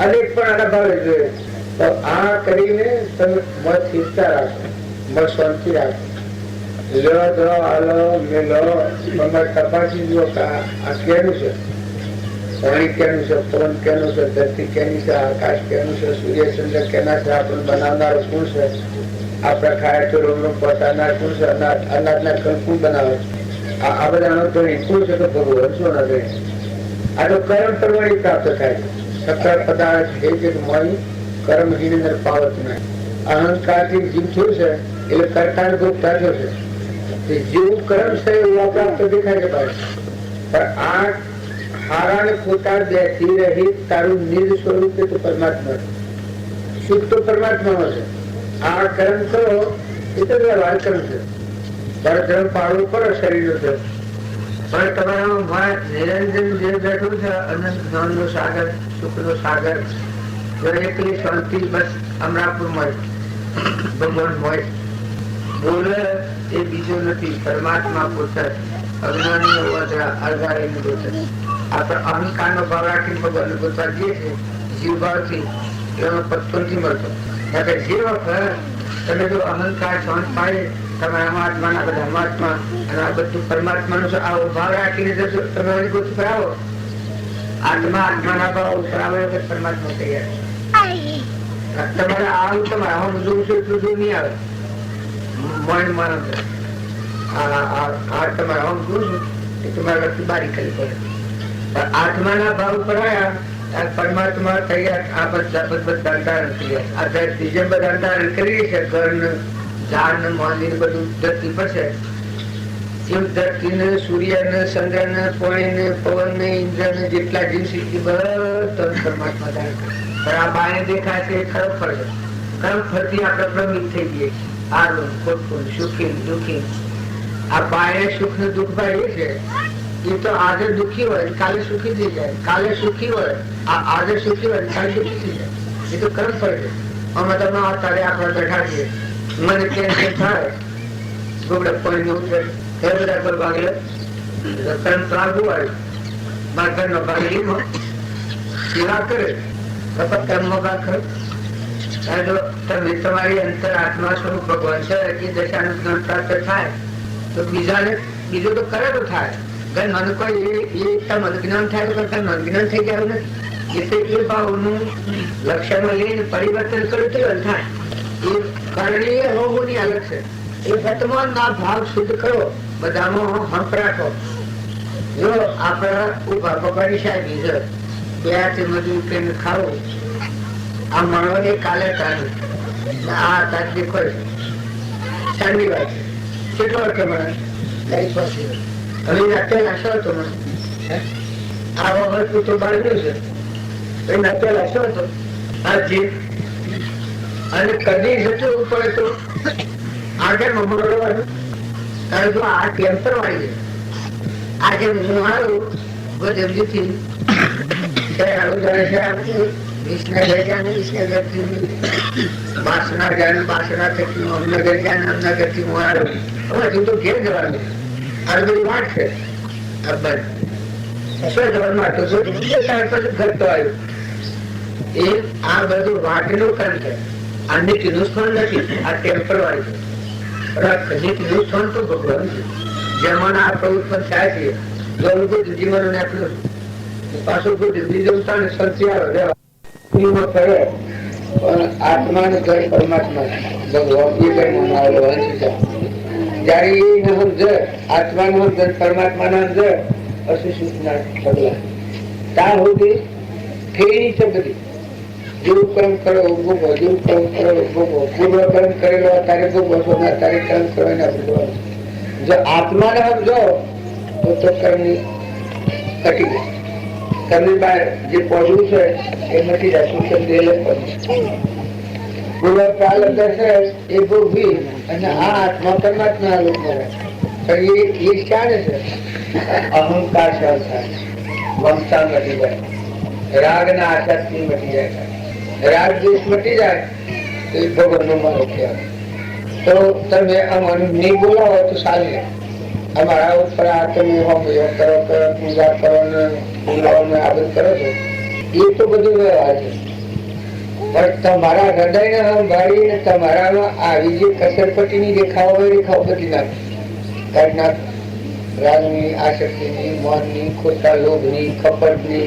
અનેક પણ આના ભાવે જોઈએ. તો આ કરીને તમે મત સ્થિરતા રાખો, મત શાંતિ રાખો. લો દો હાલો મેલો તમારે તપાસી જુઓ કે આ કેનું છે, પાણી કેનું છે, પવન કેનું છે, ધરતી કેની છે, આકાશ કેનું છે, સૂર્યચંદ્ર કેના છે, આપણને બનાવનાર કોણ છે, આપણા ખાય તો રોમ પહોંચાડનાર કોણ છે, અનાજના કણ કોણ બનાવે છે, આ બધાનો ધણી કોણ છે તો ભગવાન શું ના ધણી. આ તો કર્મ પ્રમાણે પ્રાપ્ત થાય. સકળ પદાર્થ એ જે મળી કર્મહીન અંદર પાવત નહીં. અહંકારથી જીવ થયું છે એટલે કરતા ભોગતા થયો છે. જેવું કર્મ છે એવું આપણા દેખાય છે બહાર. પણ આ હારા ને ખોટા બેથી રહિત તારું નિજ સ્વરૂપ તો પરમાત્મા શુદ્ધ તો પરમાત્મા છે. આ કર્મ કરો એ તો વ્યવહાર કર્મ છે. પરધર્મ પાડવું પડે શરીર છે. પણ તમારા નિરંજન જે બેઠું છે અનંત જ્ઞાન નો સાગર, સુખ નો સાગર, એકલી શાંતિ બસ અમરાપુર મળે, ભગવાન મળે બોલે એ બીજો નથી, પરમાત્મા પોતે અજ્ઞાની અર્ધારી પોતે. આપણે અહંકાર નો ભાવ રાખીને ભગવાન ગોતવા જઈએ છીએ જીવ ભાવથી, એનો પત્તો નથી મળતો. જે વખત તમે જો અહંકાર શાંત પાડે તમારા આત્માના બધા આત્મા અને આ બધું પરમાત્મા નો આવો ભાવ રાખીને જશો તમે ગોત પર આવો, આત્મા આત્માના ભાવ ઉપર આવે વખત પરમાત્મા તૈયાર. તમારે આવું તમારે હું જોઉં છું એટલું જોઈ નહીં આવે. મન માનો આ તમારે હું જોઉં છું એ તમારા વખત બારી કરી પડે. પણ આત્માના ભાવ ઉપર આવ્યા પરમાત્મા તૈયાર. આ બધા અંધારણ તૈયાર. આ ધરતી જેમ બધા અંધારણ કરીએ છે, ઘર ને ઝાડ ને મોંદી ને બધું ધરતી પર છે, એમ ધરતી ને સૂર્ય ને ચંદ્ર ને પાણી ને પવન ને ઇન્દ્ર ને જેટલા જીવ સૃષ્ટિ બધા પરમાત્મા ધારણ કરે. પણ આ બાય દેખાય છે એ ખરાબ ફળ છે. ખરાબ ફળથી આપણે ભ્રમિત થઈ જઈએ. આનંદ ખોટું સુખી દુઃખી. આ બાય સુખ ને દુઃખ ભાઈ છે એ તો આજે દુઃખી હોય કાલે સુખી થઈ જાય, કાલે સુખી હોય આજે સુખી હોય કાલે દુઃખી થઈ જાય. એ તો કર્મ ફળ છે. અમે તમે અત્યારે આપણે બેઠા છીએ, મને કેન્સર થાય, ગોબડા પાણી ઉતરે એ બધા પર ભાગલે કર્મ તો આગું આવ્યું. મારા ઘરનો ભાગીમાં સેવા કરે કર્મમાં ભાગ કરે. તમે તમારી અંતર આત્મા સ્વરૂપ ભગવાન છે એ દશાનું જ્ઞાન પ્રાપ્ત થાય તો બીજાને બીજું તો કરે તો થાય. મને કોઈ જ્ઞાન થાય તો જ્ઞાન થઈ ગયા નથી. એ ભાવનું લક્ષણ લઈને પરિવર્તન કર્યું તો થાય. એ કરણીય હોવું ની અલગ છે. એ વર્તમાન ના ભાવ શુદ્ધ કરો, બધામાં હંપ રાખો. જો આપડા ઉભા પકડી સાહેબ બે હાથે મજૂર કરીને ખાવું, આ મળવાની કાલે તારું આ તાર દેખો સારી વાત છે. કેટલો અર્થ મળે તારી પાસે હવે નાટ્ય લાશો હતો મને આ વખત તો બાળ્યું છે નાટ્ય લાશો હતો આ જીત અને કદી જતું પડે તો આગળ મમડવાનું. કારણ કે આ કેમ્પર વાળી છે. આજે હું આવ્યું ગોદેવજીથી બાસના જ્ઞાન બાસના થકી અમનગર જ્ઞાન અમનગર થી હું આવ્યો. હવે તો ઘેર જવાનું આ બધી વાત છે. ઘરતો આવ્યો એ આ બધું વાટનું કામ છે. આ નીતિનું સ્થાન નથી, આ ટેમ્પર વાળી છે. નીતિનું સ્થાન તો ભગવાન છે. જેમાં આ પ્રવૃત્તિ થાય છે જીવન આટલું પાછું જમતા ને સંસ્કાર કરે આત્મા ને ઘર પરમાત્મા ભગવાન એ કઈ મનાવેલો જયારે એ સમજે આત્મા નું સમજે પરમાત્મા ના સમજે પછી સૂચના પગલા ત્યાં સુધી ફેરી છે બધી. જેવું કર્મ કરો ભોગવો, જેવું કર્મ કરો ભોગવો. પૂર્વ કર્મ કરેલો તારે ભોગવો છો ને તારે કર્મ કરો એના ભોગવવાનું. જો આત્મા ને સમજો તો કર્મ ની કટી જાય. કર્મની બહાર જે પડવું છે એ નથી જાય. સૂચન દેલે પૂર્વ કાલ અંદર છે એ ભોગવી અને આ આત્મા પરમાત્મા લોકમાં રહે. એ ક્યારે છે અહંકાર શાંત થાય, મમતા મટી જાય, રાગ ના આસક્તિ મટી જાય. રાગ દ્વેષ મટી જાય તો એ ભગવાન નો મારો કહેવાય. તો તમે અમારું નહીં બોલાવો તો ચાલે. અમારા ઉપર આ તમે કરો પૂજા કરો ને બોલાવો ને આ બધું કરો છો એ તો બધું વ્યવહાર છે. પણ તમારા હૃદય ને સંભાળીને તમારામાં આવી જે કસરપટ્ટી ની રેખાઓ હોય રેખાઓ બધી કાઢી નાખો. રાગની, આસક્તિની, મોહની, ખોટા લોભની, કપટની,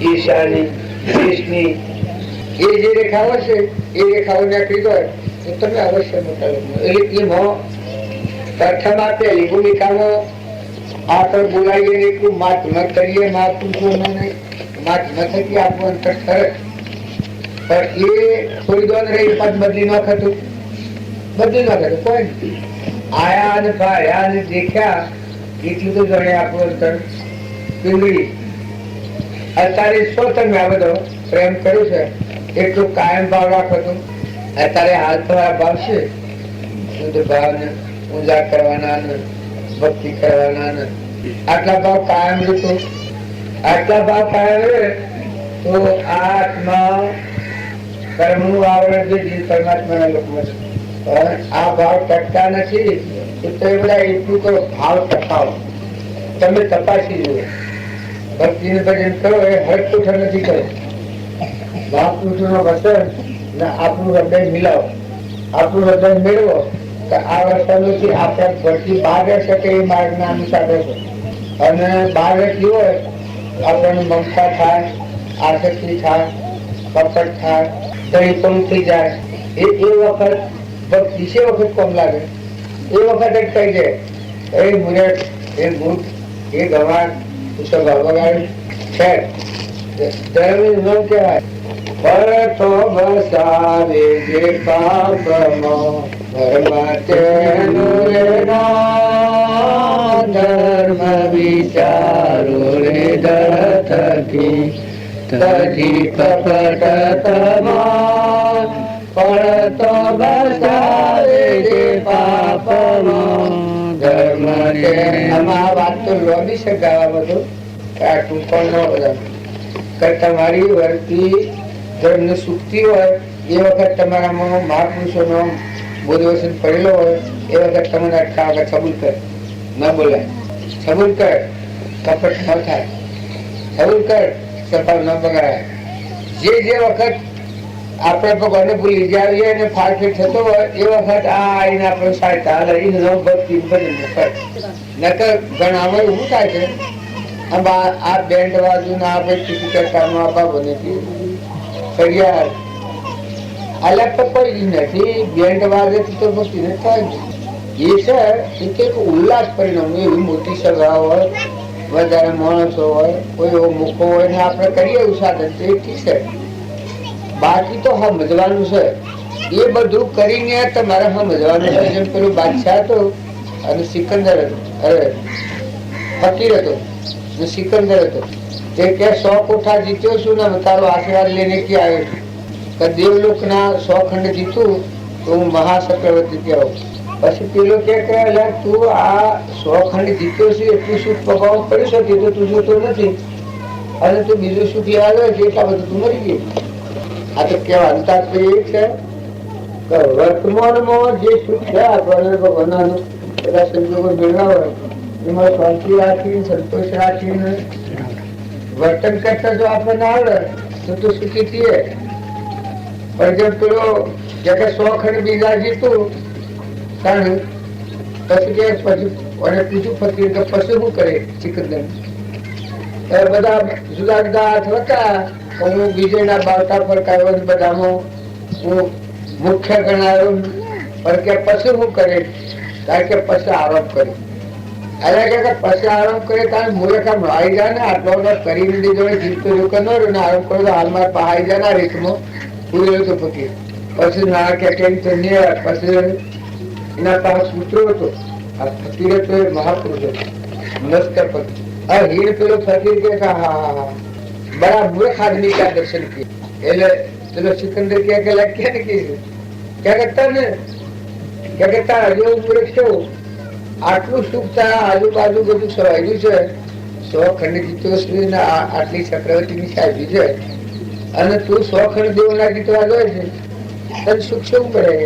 ઈર્ષાની, દ્વેષની એ જે રેખાઓ છે એ રેખાઓ નાખી દો તો તમે અવશ્ય મોટા લોકો. એટલે એમાં પ્રથમ આપેલી ભૂમિકામાં આપણે બોલાવીએ એટલું માત ન કરીએ, માત ન થકી આપણું અંતર સરસ પણ એ થોડી દોર રહી પાછ બદલી નાખતું કોઈ આયા અને ભાયા અને દેખ્યા એટલું તો જાણે આપણું અંતર પીંગળી. અત્યારે શું તમે આ બધો પ્રેમ કર્યું છે એટલું કાયમ ભાવ રાખો. અત્યારે હાલ તો આ ભાવ છે શુદ્ધ ભાવ ને પૂજા કરવાના ને ભક્તિ કરવાના ને આટલા ભાવ કાયમ રહેતો. આટલા ભાવ કાયમ રહે તો આત્મા કર્મનું આવરણ જે જીવ પરમાત્માના લોકમાં છે. આ ભાવ ટકતા નથી તો એ બધા એટલું કરો ભાવ ટકાવો. તમે તપાસી જુઓ ભક્તિનું ભજન કરો એ હરકુઠ નથી કરો. મહાપુરુષોનો વચન ને આપણું હૃદય મિલાવો, આપણું હૃદય મેળવો તો આ વસ્તુથી આપણે ભરતી બહાર રહી શકે એ માર્ગના અનુસાર રહેશો. અને બહાર રહેતી હોય આપણને મમતા થાય, આસક્તિ થાય, કપટ થાય, તરીપણું થઈ જાય. એ વખત ભક્તિ છે વખત કોમ લાગે એ વખત જ કહી દે એ મુરત એ મૂર્ખ એ ગવાણ વગાડ છે ધર્મ ન કહેવાય. પરતો બસાવે જે પાપમાં ધર્મ તેનું રે ધર્મ વિચારો રે દથકી તજી કપટ તમા પરતો બસાવે જે પાપમાં ધર્મ તે. આમાં વાત તો લોબી છે ગાવા બધું આ ટૂંકો ન બધા તમારી વર્તી ધર્મને સુખતી હોય એ વખત તમારામાં મહાપુરુષોનો બોધવચન પડેલો હોય એ વખત તમને અટકા વખત સબૂત કર ન બોલાય. સબૂત કર કપટ ન થાય. સબૂત કર સ્વભાવ ન બગડાય. જે વખત આપણે ભગવાનને ભૂલી જાવીએ અને ફાળફેર થતો હોય એ વખત આ આઈને આપણે સાચા ભક્તિ ભજન નકર ઘણામાં એવું થાય છે આ બેન્ડ બાજુ ના આપણે ટિકિટમાં આપવા બને ફરિયાદ અલગ તો કોઈ નથી. બેન્ડ વાગે તો ભક્તિ ને થાય એ છે એક ઉલ્લાસ પરિણામ. એવી મોટી સભા હોય, વધારે માણસો હોય, કોઈ એવો મૂકો હોય ને આપણે કરીએ એવું સાધન તો એ ઠીક છે. બાકી તો સમજવાનું છે. એ બધું કરીને તમારે સમજવાનું છે. જેમ પેલું બાદશાહ હતો અને સિકંદર હતો, અરે ફકીર હતો સિકંદર હતો તે કે 100 કોઠા જીત્યો છું ને તારો આશીર્વાદ લઈને ક્યાં આવ્યો છું. દેવલોક ના 100 ખંડ જીતું તો હું મહાચક્રવર્તી કહેવાઉં. પછી પેલો કે તું આ 100 ખંડ જીત્યો છે એટલું સુખ ભોગવવું પડી શકે તો તું જોતો નથી અને તું બીજું સુખ લેવા આવ્યો છે એટલા બધું તું મરી ગયું. આ તો કહેવાનું તાત્પર્ય એ છે કે વર્તમાનમાં જે સુખ છે આપણને ભગવાનનું બધા સંજોગો મેળવા હોય એમાં શાંતિ રાખી સંતોષ રાખીને વર્તન કરતા જો આપણને આવડે તો સુખી થઈએ. પણ જેમ પેલો જયારે 100 ખંડ બીજા જીતું પછી કે પછી પૂછ્યું ફકીર કે પછી શું કરે સિકંદર બધા જુદા જુદા હાથ હતા હું વિજયના બાવટા ફરકાયો બધામાં હું મુખ્ય ગણાયો પણ કે પછી શું કરે કારણ કે પછી આરોપ કર્યો. પછી આરામ કરે કારણ મૂર્ખામ આવી જાય ને આટલો કરીને દીધો જીવતો લોકો ન રહ્યો ને આરામ કરો તો હાલમાં પહાઈ જાય ને રીતમાં પૂરેલો તો ફકીર. પછી નાણા કે પછી એના પાસે પુત્રો હતો. આ ફકીર હતો એ મહાપુરુષ હતો નસ્કર ફકીર. આ હીર પેલો ફકીર કે હા બડા મૂર્ખ આદમી ક્યાં દર્શન કિયા. એટલે પેલો સિકંદર ક્યાં લાગ્યા ને કીધું ક્યાં કરતા ને ક્યાં કરતા હજુ મૂર્ખ છે આટલું સુખ તારા આજુબાજુ બધું સવાયેલું છે 100 ખંડ જીતો આટલી ચક્રવર્તીની સાહેબી છે અને તું 100 ખંડ દેવના જીતવા જોઈએ છે તને સુખ શું પડે.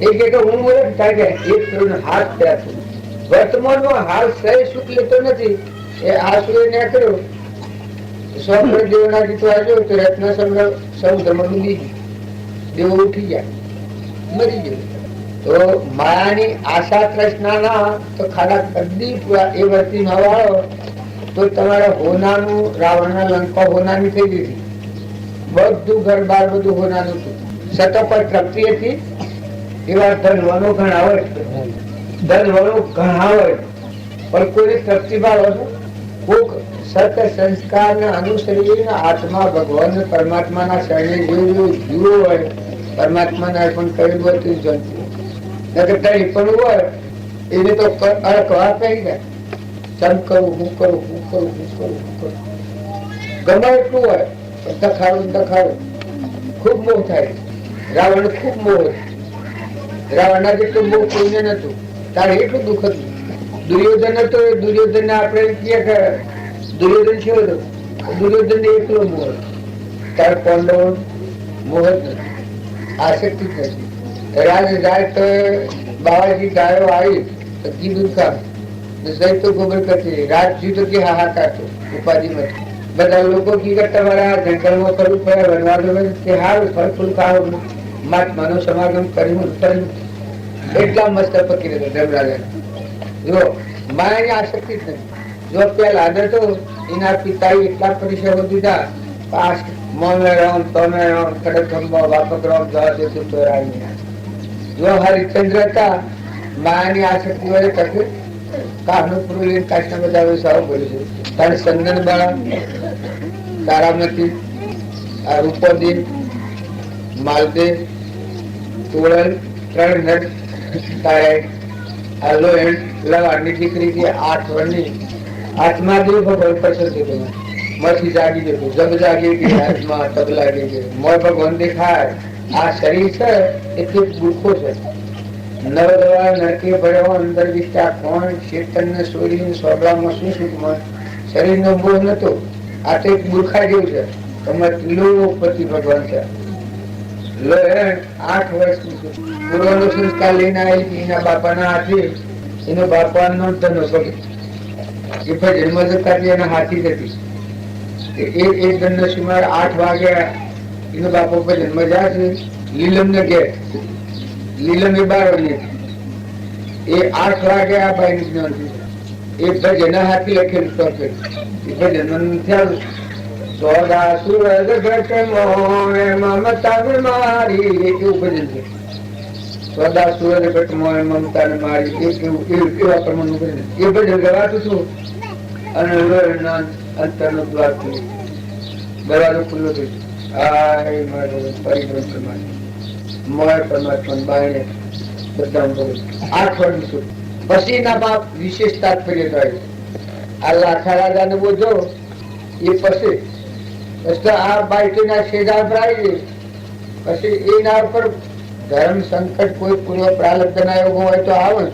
એ કે હું મૂર્ખ થાય કે એક હાથ થયા છું. વર્તમાનમાં હાલ સહી સુખ લેતો નથી એ આ સૂર્ય કર્યો 100 ખંડ દેવના જીતવા જોઈએ તો રત્ન સમુદ્રમાં ડૂબી ગયું. દેવો ઉઠી ગયા મરી ગયું. તો માયાની આશા તૃષ્ણા ના તો ખાડા કદી એ વર્તી ન વાળો તો તમારે હોનાનું રાવણના લંકા હોનાની થઈ ગઈ હતી. બધું ઘર બાર બધું હોનાનું હતું. છતાં પણ તૃપ્તિ હતી. એવા ધનવાનો ઘણા હોય ધનવાનો ઘણા હોય પણ કોઈ તૃપ્તિ ભાવ કોઈક સત સંસ્કારને અનુસરીને આત્મા ભગવાન પરમાત્માના શરણે જેવું જીવો હોય, પરમાત્માને અર્પણ કર્યું હોય તો જંતુ નકર પણ હોય એને તો અળકવા કહી જાય. ચમ કરું, હું કરું, હું કરું, હું કરું, હું કરું, ગમે એટલું હોય પણ દખાડું ખૂબ મોહ થાય. રાવણ ખૂબ મોહ, રાવણના જેટલું મોહ કોઈને નતું, તારે એટલું દુઃખ હતું. દુર્યોધન હતો, એ દુર્યોધન ને આપણે કહીએ કે દુર્યોધન છે, દુર્યોધન ને એકલો મોહ હતો. તાર પાંડવ મોહ જ નથી, આસક્તિ જ નથી. રાજ જાય તો બાવાજી ગાયો આવી તો કીધું કામ જઈ તો ગોબર કરતી રાત જીવ તો કે હાહાકાર તો ઉપાધિ નથી. બધા લોકો કી તમારા જંગલમાં કરવું પડે, વનવાદો કે હારું ફળ ફૂલ ખાવ, મહાત્માનો સમાગમ કર્યું એટલા મસ્ત પકડી રહ્યો ધર્મરાજા. જો માયાની આસક્તિ જ નથી. જો પેલા આદર તો એના પિતાએ એટલા પરિશ્રમો દીધા, પાસ મોમે રામ તોમે રામ કડક ખંભા વાપક રામ જવા દેતું તો રાય. જો હરિશ્ચંદ્ર હતા, માયાની આસક્તિ વડે કશું કાહનું પૂરું લઈને કાશના બધા સારું બોલ્યું છે. તારે ચંદન બાળા, તારામતી, આ રૂપોદી, માલદેવ, તોળલ, 3 નટ તારે આ લોહેણ લવાડની દીકરી થી 8 વર્ષની આત્મા દેવ ભગવાન પસંદ છે. મથી જાગી જતું, જબ જાગી ગઈ આત્મા તબ લાગી ગઈ. મોર ભગવાન દેખાય આ શરીર છે એ દુઃખો છે. નવદવા નરકે ભર્યો અંદર વિષ્ટા કોણ ચેતન ને સોરી સ્વભાવમાં શું સુખમાં શરીર નો મોહ નતો. આ તો એક મૂર્ખા જેવું છે. ત્રિલોકપતિ ભગવાન છે. 8 વર્ષની પૂર્વનો સંસ્કાર લઈને આવી એના બાપાના હાથે. એનો બાપાનો ધનો ભગત જન્મ જતા એના હાથી હતી. એક ધન સુમાર 8 વાગ્યા એનો બાપા ઉપર જન્મ જાય છે. લીલમ ને ઘેર, લીલમ એ 12 એ 8 વાગે આ ભાઈ ની જ્ઞાન એ ભજન હાથી લખેલું ટોપેલું. એ ભજન થયું સોદા સુરજ ઘટ મોહે મમતા મારી, એવું ભજન છે. સોદા સુરજ ઘટ મોહે મમતા ને મારી, એવા પ્રમાણનું ભજન. એ ભજન ગવાતું છું અને અંતર નો દ્વાર ખુલ્યો, દરવાજો ખુલ્લો થયો. હાય મારો પરિભ્રમ પરમાત્મા, મોય પરમાત્મા બાયણે બધા 8 વર્ષ પછી ના બાપ વિશેષ તાત્પર્ય થાય. આ લાખા રાજા ને બોધો એ પછી આ બાઈકના શેજા પર આવી ગઈ. પછી એના ઉપર ધર્મ સંકટ કોઈ પૂર્વ પ્રારબ્ધ ના યોગ હોય તો આવે,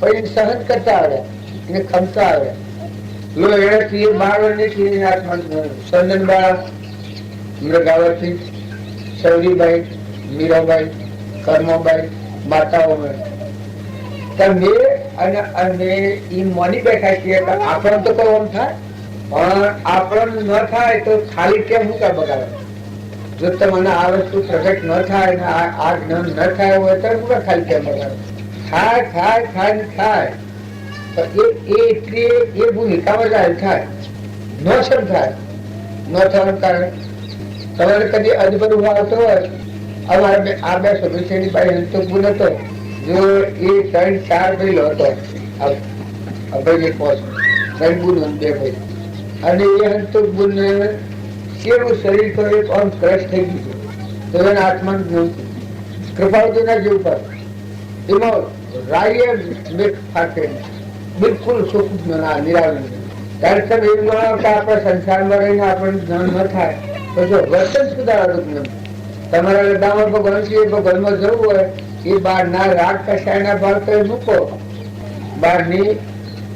પણ એને સહન કરતા આવડે, એને ખમતા આવડે. લો એનાથી 12 વર્ષની આત્મા ચંદન બાળા, મૃગાવતી, સૌરીબાઈ, મીરાબાઈ, કર્મોબાઈ, માતાઓ તમે અને એ મોની બેઠા છીએ. આપણને તો કોઈ ઓમ થાય, પણ આપણને ન થાય તો ખાલી કેમ હું કાંઈ બગાડે? જો તમને આ વસ્તુ પ્રગટ ન થાય ને આ જ્ઞાન ન થાય હોય તો હું ખાલી કેમ બગાડે? થાય થાય થાય ને થાય એ ભૂમિકામાં જાય થાય, ન સમ થાય. ન થવાનું કારણ તમારે કદી અજબર આવતો હોય. અમારે આ 2 સદસ્યની બાઈ હંતો ગુણ હતો. જો એ 3-4 ભાઈ હતો, ભાઈ 3 ગુણ 2 ભાઈ, અને એ હંતો ગુણ કેવું શરીર તો એક આમ ક્રશ થઈ ગયું તો એના આત્માનું જ્ઞાન કૃપાળુના જેવું પર એમાં રાય મેઘ ફાટે બિલકુલ સુખ નિરાવરણ. કારણ કે આપણા સંસારમાં રહીને આપણને જ્ઞાન ન થાય તો જો વર્તન સુધારવાનું જ્ઞાન. તમારા લડામાં ભગવાન છે, ભગવાનમાં જવું હોય એ બહાર ના રાગ કશાયના ભાવ તો મૂકો. બહારની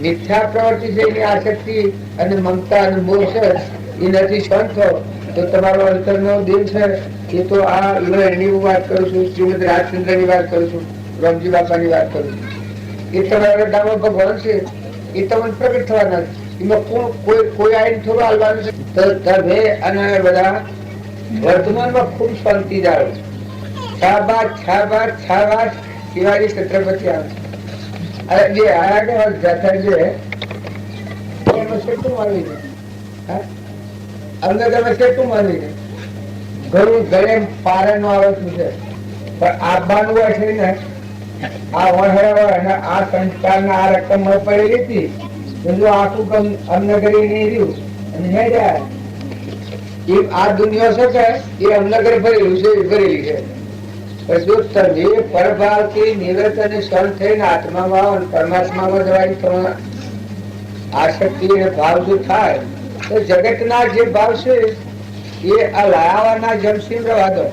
મિથ્યા પ્રવૃત્તિ છે એની આસક્તિ અને મમતા અને મોહ છે એનાથી શાંત થો તો તમારો અંતરનો દિલ છે એ તો આ એની વાત કરું છું, શ્રીમદ રાજચંદ્રની વાત કરું છું, રામજી બાપાની વાત કરું છું. એ તમારા લડામાં ભગવાન છે એ તમને પ્રગટ થવાના. એમાં કોઈ આઈને થોડું હાલવાનું છે તો તમે અને બધા વર્તમાનમાં ખૂબ શાંતિ જાળવો. શાબાશ શાબાશ શાબાશ. શિવાજી છત્રપતિ આવે જે આયા જાતા જે એમાં કેટલું માનવી છે? અમને તમે કેટલું માનવી છે? ઘણું ઘરે પારે નો આવે છે, પણ આવવાનું હોય છે ને આ વહેરા હોય અને આ સંસ્કાર આ રકમ પડેલી હતી. જો આખું અમને કરી નહીં રહ્યું અને હેડ્યા. એ આ દુનિયા છે કે એ અમનગર ભરેલું છે, ભરેલી છે. પણ જો તમે પરભાવથી નિવૃત્ત અને શાંત થઈને આત્મામાં અને પરમાત્મામાં જવાની તમારા આસક્તિ અને ભાવ જો થાય તો જગતના જે ભાવ છે એ આ લાયાવાના જમશીન રવા દો.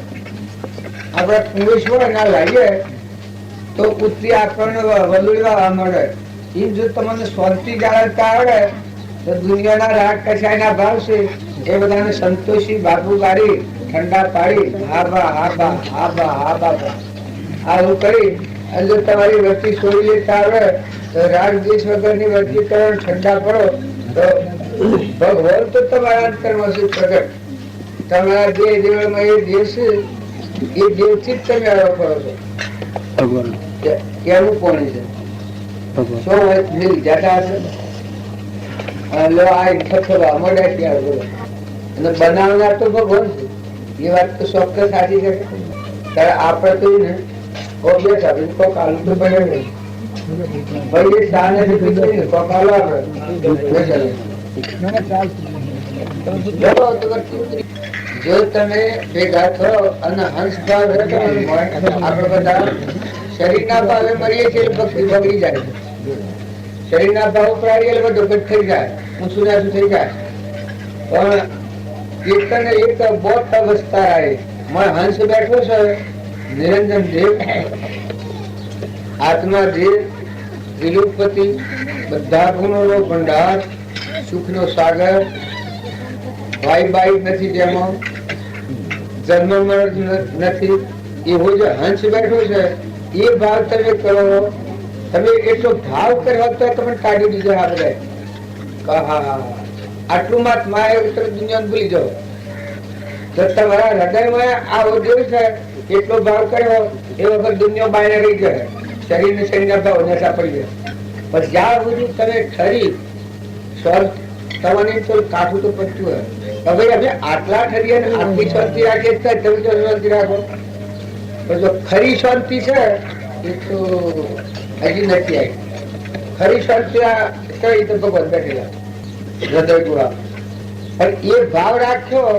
આપણે પુરુષ હોય ના લાવીએ તો ઉતરી આપણને વલુડવા મળે. એ જો તમને શાંતિ જાળવતા આવડે તો દુનિયાના રાગ કસાયના ભાવ છે એ બધાને સંતોષી બાપુ ગાડી ઠંડા પાડી હાબા હાબા હાબા હાબા આવું કરી અને જો તમારી વૃત્તિ છોડી લેતા આવડે તો રાગ દેશ વગરની વૃત્તિ કરો, ઠંડા પડો તો ભગવાન તો તમારા અંતરમાં છે પ્રગટ. તમારા દેહ દેવળમાં એ દેહ છે, એ દેવથી જ તમે આવો કરો છો. ભગવાન કેવું કોણ છે? જતા હશે બનાવનાર તો ભગવાન છે. એ વાત તો ચોક્કસ સાચી છે. ત્યારે આપણે તો ને કોક આલુ તો બને નહીં. ભાઈ એ ચા નથી પીતો ને કોક આલો આપણે. જો તમે ભેગા થો અને હંસ ભાવ આપણે બધા શરીરના ભાવે મરીએ છીએ, ભક્તિ બગડી જાય. શરીરના ભાવ ઉપર આવીએ બધું ઘટ થઈ જાય, ઊંચું નાચું થઈ જાય. પણ એક બોટ અવસ્થા આવી. હંસ બેઠો છે, નિરંજન દેવ, આત્મા દેવ, વિલુપતિ, બધા ગુણોનો ભંડાર, સુખનો સાગર, ભાઈ બાઈ નથી, જેમાં જન્મ નથી. એવો જે હંસ બેઠો છે એ ભાવ તમે કરો. તમે એટલો ભાવ કરવા તો તમે કાઢી દીધો. આ બધા આટલું માં તમે દુનિયા ભૂલી જાઓ. તો તમારા હૃદયમાં આવો દેવ છે, એટલો ભાવ કર્યો એ વખત દુનિયા બાયને રહી જાય. શરીર ને શરીરના ભાવ નશા પડી જાય. પણ જ્યાં સુધી તમે ખરી સ્વર્ગ તમારી તો કાઠું તો પડતું હોય. હવે અમે આટલા ઠરીએ ને આટલી શાંતિ રાખીએ તમે જો શાંતિ રાખો. પણ જો ખરી શાંતિ છે એ તો હજી નથી આવી. ખરી શાંતિ કઈ તો ભગવાન બેઠેલા હૃદય ગુણા. પણ એ ભાવ રાખ્યો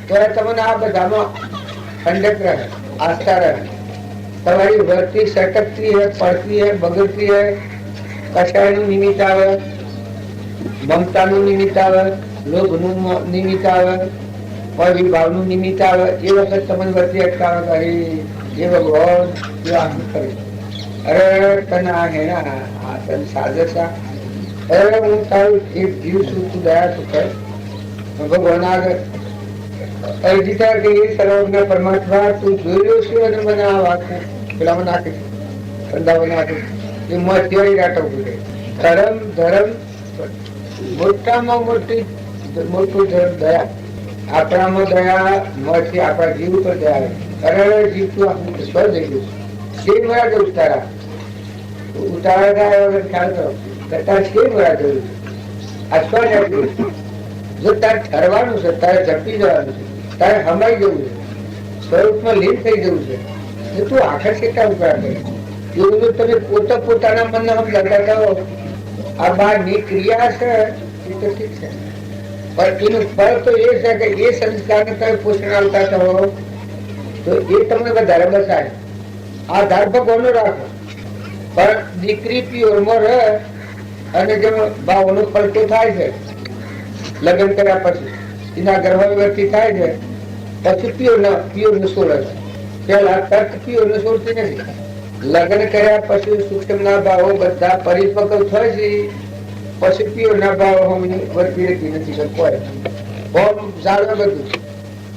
તો તમને આ બધામાં ઠંડક રહે, આસ્થા રહે. તમારી વર્તી સટકતી હે, પડતી હે, બગડતી હે, કસાયનું નિમિત્ત આવે, મમતાનું નિમિત્ત આવે, લોભનું નિમિત્ત આવે, વિભાવનું નિમિત્ત આવે. એ વખત તમને વર્તી અટકાવે કરી એ ભગવાન આમ કરી. અરે તને આ હેના આ તને સાજસા. અરે હું તારું એક જીવ છું, તું દયા તું કર. ભગવાન આગળ અરજી થાય કે એ સર્વજ્ઞ પરમાત્મા તું જોઈ રહ્યો છું અને મને આ વાત પેલામાં નાખે છે, ઠંડામાં નાખે છે. એ મધ્યની રાટવું પડે. ધર્મ ધર્મ મોટામાં મોટું ધર્મ દયા. આપણામાં દયા મળશે, આપણા જીવ પર દયા. અરે જીવ તું આપણું સ્વ થઈ ગયું છે. મળ્યા જવું તારા ઉતારા થાય વગર ખ્યાલ કરો તારે શેર મળ્યા જવું છે. આ સ્વ જાગૃત. જો તારે ઠરવાનું છે, તારે ઝપટી જવાનું છે, તારે હમાઈ જવું છે, સ્વરૂપમાં લીન થઈ જવું છે, તું આખર કેટલા ઉપરા કરે. એવું જો તમે પોતાના મનને સમજાતા જાઓ આ બહારની ક્રિયા છે એ તો ઠીક છે, પણ એનું ફળ તો એ છે કે એ સંસ્કારને તમે પોષણ આવતા થવો તો એ તમને વધારે બસાય. આ ધાર ભગવાનનો રાખો. પણ દીકરી પિયોરમાં રહે અને જેમ ભાવનો પલટો થાય છે લગ્ન કર્યા પછી, એના ગર્ભવતી થાય છે પછી પિયોર ને છોડે છે. પેલા તર્ક પિયોર ને છોડતી નથી. લગ્ન કર્યા પછી સૂક્ષ્મના ભાવો બધા પરિપક્વ થાય છે, પછી પિયોરના ભાવો વર્તી રહેતી નથી શકતો. બહુ જાણવે બધું.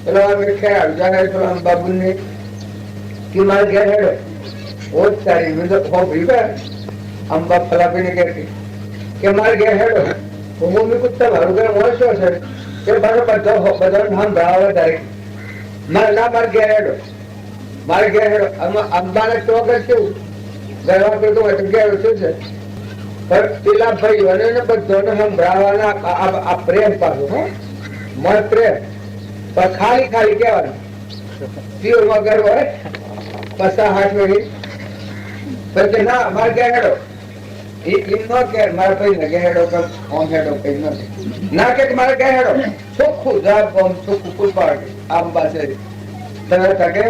પેલો ખ્યાલ જાણે પેલો બાબુ ને કે મારે ઘેર હેડો બહુ જ સારી હોભરી અંબા ફલાપીને કહેતી કે મારે ઘેર હેડો. હું કુત્તા મારું ઘર મળશો છે એ મારો બધા નામ ભરાવા તારે મારે ના મારે ઘેર હેડો, મારે ઘેર હેડો. અંબાના ચોક જ કેવું ગરવા કરતો હોય તો ઘેર શું છે. પણ પેલા ભાઈઓને બધાને સંભળાવવાના આ પ્રેમ પાછો મત પ્રેમ. પણ ખાલી ખાલી કહેવાનું પ્યોરમાં ગર્વ હોય પસા હાથ વળી પછી ના મારે ઘેર હેડો એમ ન કે મારા ભાઈ લગે હેડો કે ઓમ હેડો કઈ નથી ના કે મારે કઈ હેડો ચોખ્ખું જવાબ ઓમ ચોખ્ખું કુલપાડ આમ પાસે તમે તકે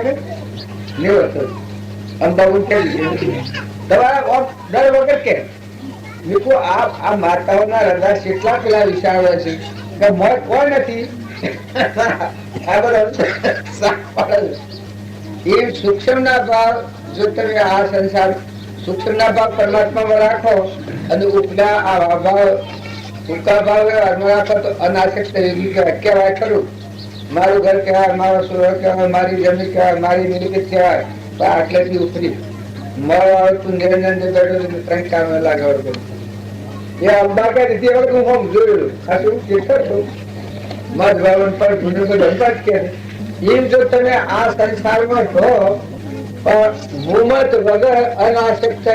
લેવો તો અંબાબુ કે તમારા ઓમ દર વગર કે મિત્રો આ માતાઓના હૃદય કેટલા પેલા વિશાળ હોય છે કે મોય કોઈ નથી આ બરાબર એ સૂક્ષ્મ ના ભાવ જો તમે આ સંસાર સૂક્ષ્મ ના ભાવ પરમાત્મામાં રાખો અને ઉપલા આ ભાવ ટૂંકા ભાવ વ્યવહારમાં રાખો તો અનાસક્ત યોગી કહેવાય ખરું મારું ઘર કહેવાય મારો સોરો કહેવાય મારી જમીન કહેવાય મારી મિલકત કહેવાય આટલેથી ઉપરી મળવાળું તું નિરંજન બેઠો ત્રણ કામ લાગવડ એ અંબા કે નથી વખત હું હોમ જોયેલું આ શું કેટલો મત ભાવન પર ગુનો તો ડંબા જ કે એમ જો તમે આ સંસારમાં છો મુમત વગર અનાસક્ત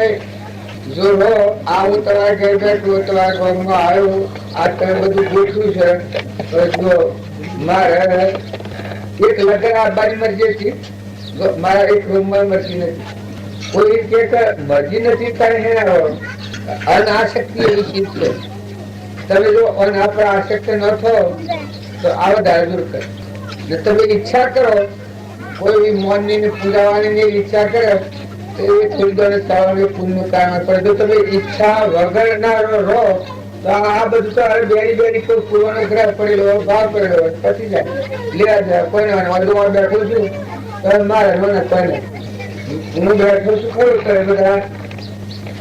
જો રહો આવું તમારા ઘેર બેઠું તમારા ઘરમાં આવ્યું આ તમે બધું ગોઠવું છે જો મારે એક લગન આપવાની મરજી હતી મારા એક રૂમમાં મરજી નથી કોઈ કે મરજી નથી કઈ અનાસક્તિ એવી ચીજ છે તમે જો અના પર આસક્ત ન થો તો આવા દારૂર કરે તમે ઈચ્છા કરો કોઈ મોનની પૂજાવાની ઈચ્છા કરે તો એ થોડી પુણ્યનું કારણ પડે જો તમે ઈચ્છા વગર ના રહો તો આ બધું તો બેરી બેરી કોઈ પૂર્વનો ગ્રહ પડેલો ભાવ પડેલો પછી જાય લેવા જાય કોઈને વધુમાં બેઠું છું તો મારે મને કોઈને હું બેઠું છું ખરું કરે બધા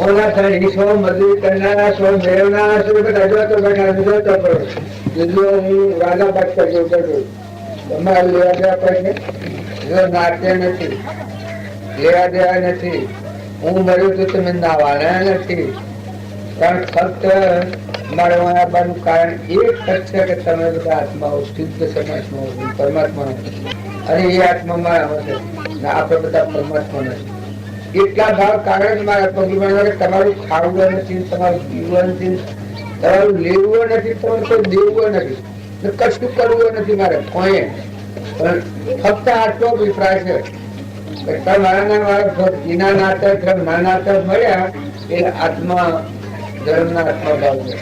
ઓના થાય સો મજૂરી કરનારા સો મેળવનારા સો બધા જોતો બેઠા જોતો પડો બીજું હું રાજા બાદ કરજો બેઠું તમારે લેવા દેવા પડે જો નાટ્ય નથી લેવા દેવા નથી હું મળ્યું તો તમે નાવાના નથી કારણ ફક્ત મારે આવવાનું કારણ એક જ છે કે તમે બધા આત્માઓ શુદ્ધ સમાજમાં પરમાત્મા અને એ આત્મા મારા હશે આપણે બધા પરમાત્મા નથી એટલા ભાવ કારણ મારા પગલું તમારું ખાવું નથી તમારું પીવું નથી તમારું લેવું નથી તમારું કોઈ દેવું નથી કશું કરવું નથી મારે કોઈ પણ ફક્ત આટલો અભિપ્રાય છે મારા નાતા મળ્યા એ આત્મા ધર્મના આત્મા ભાવ છે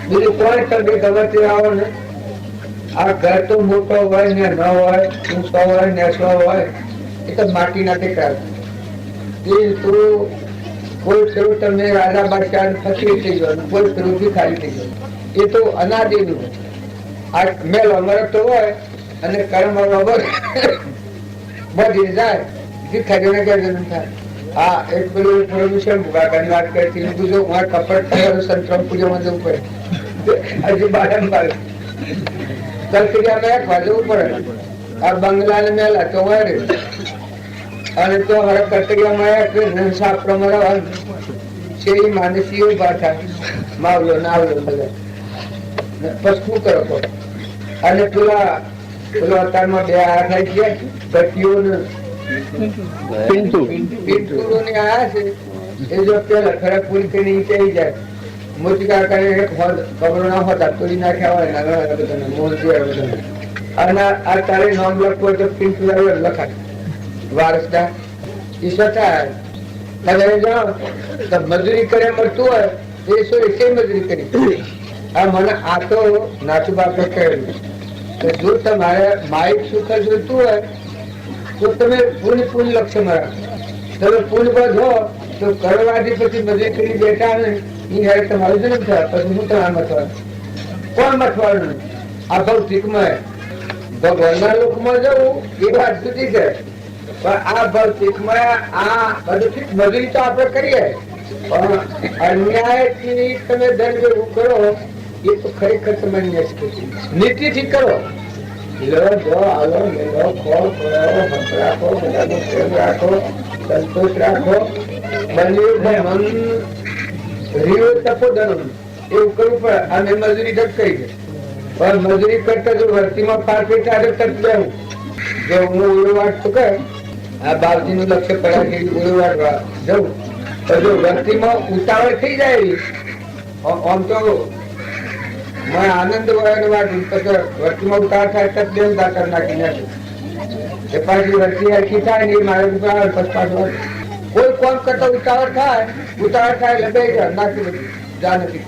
બીજું કોઈ તમે ગમે આવો ને આ ઘર તો મોટો હોય ને ન હોય ઊંચો હોય ને હોય એ તો માટીના ટેકરા કોઈ ફેરું તમે રાજા બાદશાહ ફકીર થઈ ગયો કોઈ ફેરું ભિખારી થઈ ગયો એ તો અનાદિનું આ મેલ અમર તો હોય અને કર્મ બધી જાય ભિખારીઓને ક્યાં જન્મ થાય હા એક પેલું પ્રભુષણ ભૂગાકાની વાત કરતી બીજું હું કપડ થયેલું સંતરામ પૂજામાં જવું પડે હજી બારંબાર કલકરિયામાં એક વાજવું પડે આ બંગલા ને મેલા તો હોય અને તો મારા કટરિયામાં એક નંસા પ્રમાણ છે માનસીઓ ભાષા માવલો નાવલો બધા પછી શું કરો તો અને પેલા અત્યારમાં બે આ થાય છે ગટીઓ ને પિંટુરો ને આયા છે એ જો પેલા ખરા પૂરી કરી નીચે જાય મોટી કાકાને ખબર ના હોતા તોડી નાખ્યા હોય નાના બધાને મોરજી બધાને અને આ તારે નામ લખવું તો પિંટુ લખાય વારસદાર ઈશ્વર તમે જાણો તો મજૂરી કરે મળતું હોય એ શું એ મજૂરી કરી આ મને આ તો નાચુ બાપે કહ્યું જો તમારે માઇક સુખ જોઈતું હોય તો તમે પૂર્ણ લક્ષ્યમાં રાખો તમે પૂર્ણ પર હો તો કરવાથી પછી મજૂરી કરી બેઠા ને એ હેર તમારું જન્મ થયા પછી હું તમારે મથવાનું કોણ મથવાનું આ ભૌતિકમાં ભગવાનના લોકમાં જવું એ વાત સુધી છે પણ આ ભૌતિકમાં આ બધું મજૂરી તો આપણે કરીએ પણ અન્યાયથી તમે દંડ ભેગું કરો એ તો ખરેખર તમે નીતિથી કરો લો જો આલો મેળો ખોળ ખોળાવો હક રાખો બધાનો પ્રેમ રાખો સંતોષ રાખો બન્યું મન રીવ તપોદન એવું કરવું પડે અને મજૂરી ઢક કરી છે પણ મજૂરી કરતા જો વર્તીમાં પાર્ટી ચાલે તક દેવું જો હું ઓળો વાટતું કે આ બાપજી નું લક્ષ્ય પડ્યા ઓળો વાટવા જવું તો જો વર્તીમાં ઉતાવળ થઈ જાય આમ તો મને આનંદ વાળાની વાત વર્તીમાં ઉતાવળ થાય તક દેવું દાખલ નાખી નાખ્યું એ પાછી વર્તી હરખી થાય ને મારે પાછું કોઈ કોમ કરતા ઉતાવળ થાય એટલે બે જાય નાખી જા નથી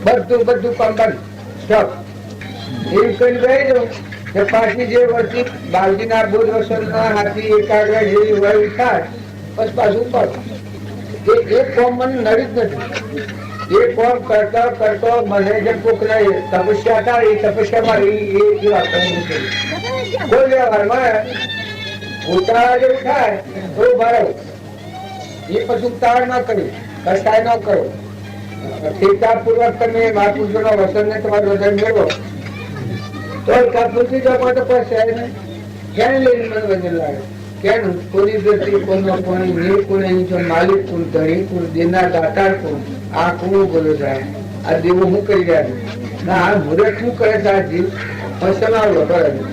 બધું કામ બંધ સ્ટોપ એમ કરી બે જાઉં કે પાછી જે વર્ષી બાળજીના બોધ વર્ષના હાથી એકાગ્ર જેવી હોય થાય બસ પાછું પડે એ કોમ મને નડી જ નથી. એ કોમ કરતો મને જેમ કોક તપસ્યા થાય એ તપસ્યામાં એ વાત કોઈ વ્યવહારમાં ઉતાવળ જેવું થાય તો ભરાવ એ પછી ઉતાવળ ના કર્યું કષ્ટાય ન કરો સ્થિરતાપૂર્વક તમે મહાપુરુષોના વસનને તમારું હૃદય મેળવો તો કાપુરથી જવા તો પછી ક્યાં લઈને મને વજન લાગે કેમ કોની દ્રષ્ટિ કોનો કોની નીર કોને માલિક કોણ ધણી કોણ દેનાર દાતાર કોણ આ કોણ બોલો જાય આ દેવો શું કરી રહ્યા ના આ મુરત શું કરે છે આ જીવ ફસલાવો બરાબર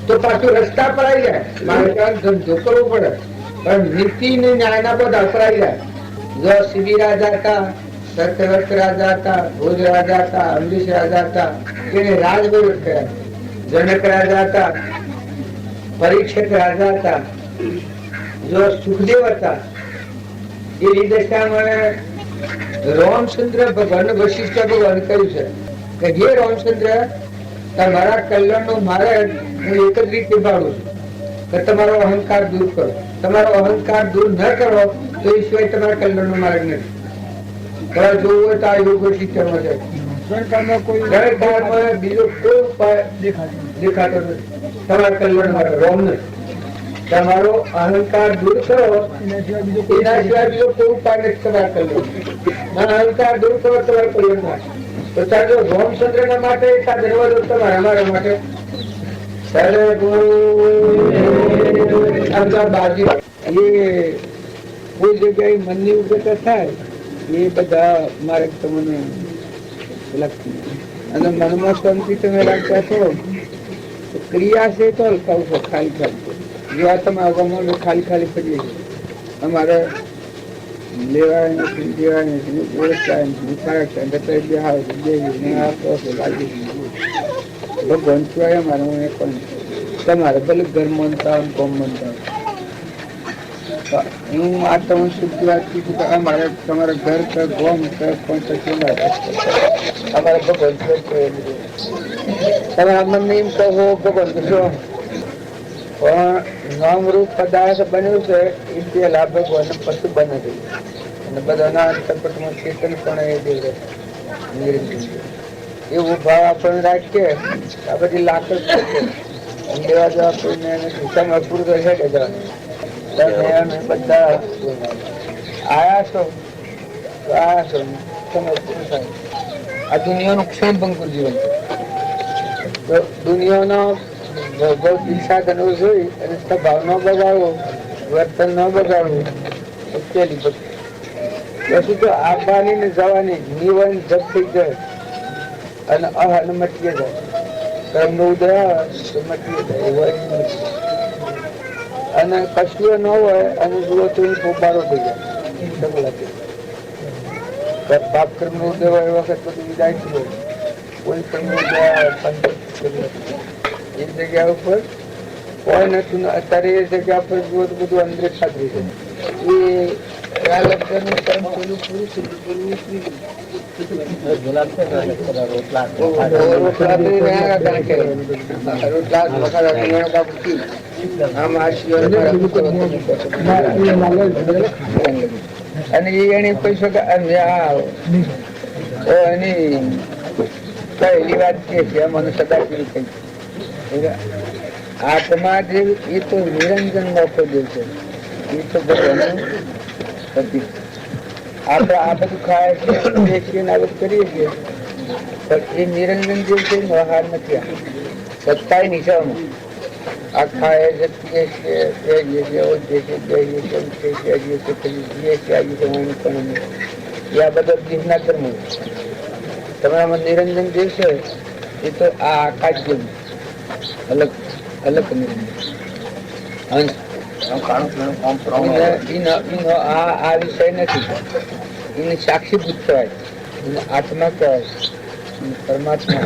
તો પાછું રસ્તા પર આવી જાય મારે ત્યાં ધંધો કરવો પડે પણ નીતિ ને ન્યાયના બધા અપરાઈ જાય. જો શિબી રાજા હતા, સત્યવર્ત રાજા હતા, ભોજ રાજા હતા, અમરીશ રાજા હતા, એને રાજવહીવટ કર્યા. જનક રાજા હતા, પરીક્ષિત રાજા હતા, જો સુખદેવ હતા. એ દશામાં રામચંદ્ર ભગવાન વશિષ્ઠ ભગવાન કહ્યું છે કે હે રામચંદ્ર તમારા કલ્યાણ નો મારે હું એક જ રીત નિભાવું છું કે તમારો અહંકાર દૂર કરો. તમારો અહંકાર દૂર ન કરો તો એ સિવાય તમારા કલ્યાણ નો માર્ગ નથી. તમારે જોવું હોય તો આ યોગ શિક્ષણમાં જાય. બીજો કોઈ ઉપાય દેખાતો નથી તમારા કલ્યાણ માટે રોમ નથી. તમારો અહંકાર દૂર કરો એના સિવાય બીજો કોઈ ઉપાય નથી તમારા કલ્યાણ. અહંકાર દૂર કરો તમારા કલ્યાણ માટે. તો ચાલો રામચંદ્ર ના માટે દરવાજો તમારા અમારા માટે કોઈ જગ્યાએ મનની ઉગ્રતા થાય એ બધા મારે તમને લખતી અને મનમાં શાંતિ તમે રાખતા છો તો ક્રિયા છે તો હલકાવશો ખાલી ખાલી જેવા તમે અગમો ખાલી કરીએ અમારે લેવાય નથી દેવાય નથી ઓળખાય નથી ભગવાન સિવાય અમારે હું એ પણ તમારે ભલે ઘર માનતા હોય કોમ માનતા હોય હું આ તમને શુદ્ધ વાત કીધું કે અમારે તમારા ઘર કે ગોમ કે પણ અમારે ભગવાન સિવાય તમે અમને એમ કહો ભગવાન કશો પણ નામરૂપ પદાર્થ બન્યું છે એ પેલા ભગવાન પછી બને છે અને બધાના અંતર્પટમાં ચેતન પણ એ દેવ એવું ભાવ આપણને રાખીએ આ બધી લાકડ લેવા જવા કોઈને તમે અપૂર્વ છે કે જવાનું બધા આયા છો તમે આ દુનિયાનું ક્ષણભંગુર જીવન છે. દુનિયાનો ભૌતિક સાધનો જોઈ અને સ્વભાવ ન બગાડવો, વર્તન ન બગાડવું પેલી પછી તો આવવાની ને જવાની નિવન જપ થઈ જાય અને અહન મટી જાય. કર્મ નો ઉદય તો મટી જાય અને કશું ન હોય અને જુઓ તો પોબારો થઈ જાય. પાપ કર્મ નો ઉદય હોય એ વખત બધું વિદાય થઈ હોય. કોઈ કર્મ નો ઉદય એ જગ્યા ઉપર કોઈ નથી. અત્યારે એ જગ્યા પર જુઓ તો બધું અંદર ખાતરી છે. એ લક્ષણનું કર્મ પેલું પૂરું અને એને પૈસો એની પહેલી વાત છે મને સદા કહી આત્મા જે એ તો નિરંજન મોકો જે છે એ તો ભગવાનનું પ્રતીક. આપણે આ બધું ખાય છે કરીએ છીએ પણ એ નિરંજન જે છે વ્યવહાર નથી. સત્તાય નિશામાં આ ખાય છે પીએ છીએ પહેરીએ છીએ ઓઢીએ છીએ બેહીએ છીએ ઉઠીએ છીએ હજીએ છીએ જીએ છીએ આવીએ છીએ હું પણ એ આ બધા જીવના કર્મ. તમારામાં નિરંજન જે છે એ તો આ આકાશ જેવું અલગ અલગ નિરંજન. આ વિષય નથી. એને સાક્ષીભૂત કહેવાય, એને આત્મા કહેવાય, પરમાત્મા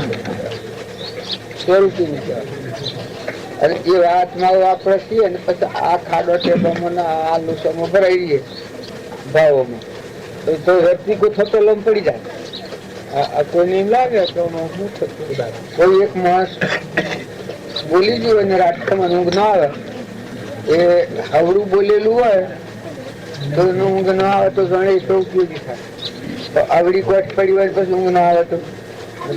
સ્વરૂપી કહેવાય. અને એ વાતમાં વાપરે છીએ અને પછી આ ખાડો ટેબોમાં આ લુસોમાં ભરાઈ રહીએ ભાવોમાં તો વ્યક્તિકો થતો લમ પડી જાય. આ કોઈને એમ લાગે કે શું થતું, કોઈ એક માણસ બોલી ગયું અને રાત્રમાં ઊંઘ ના આવે, એ હવડું બોલેલું હોય તો ઊંઘ ના આવે તો ગણે તો ઉપયોગી થાય. તો આવડી કોટ પડી હોય પછી ઊંઘ ના આવે તો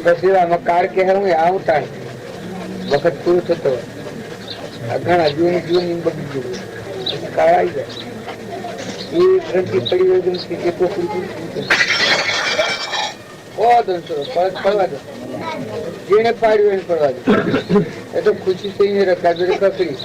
પછી આમાં કાર કે હું આવતા વખત પૂરો થતો હોય. આ ઘણા જૂની બગડી ગયું કાર આવી જાય. એ ગ્રંથિ પડી હોય ગ્રંથિ એ તો પડવા દો, જેને પાડ્યું એને પડવા દો. એ તો ખુશી થઈને રખાય કકડી.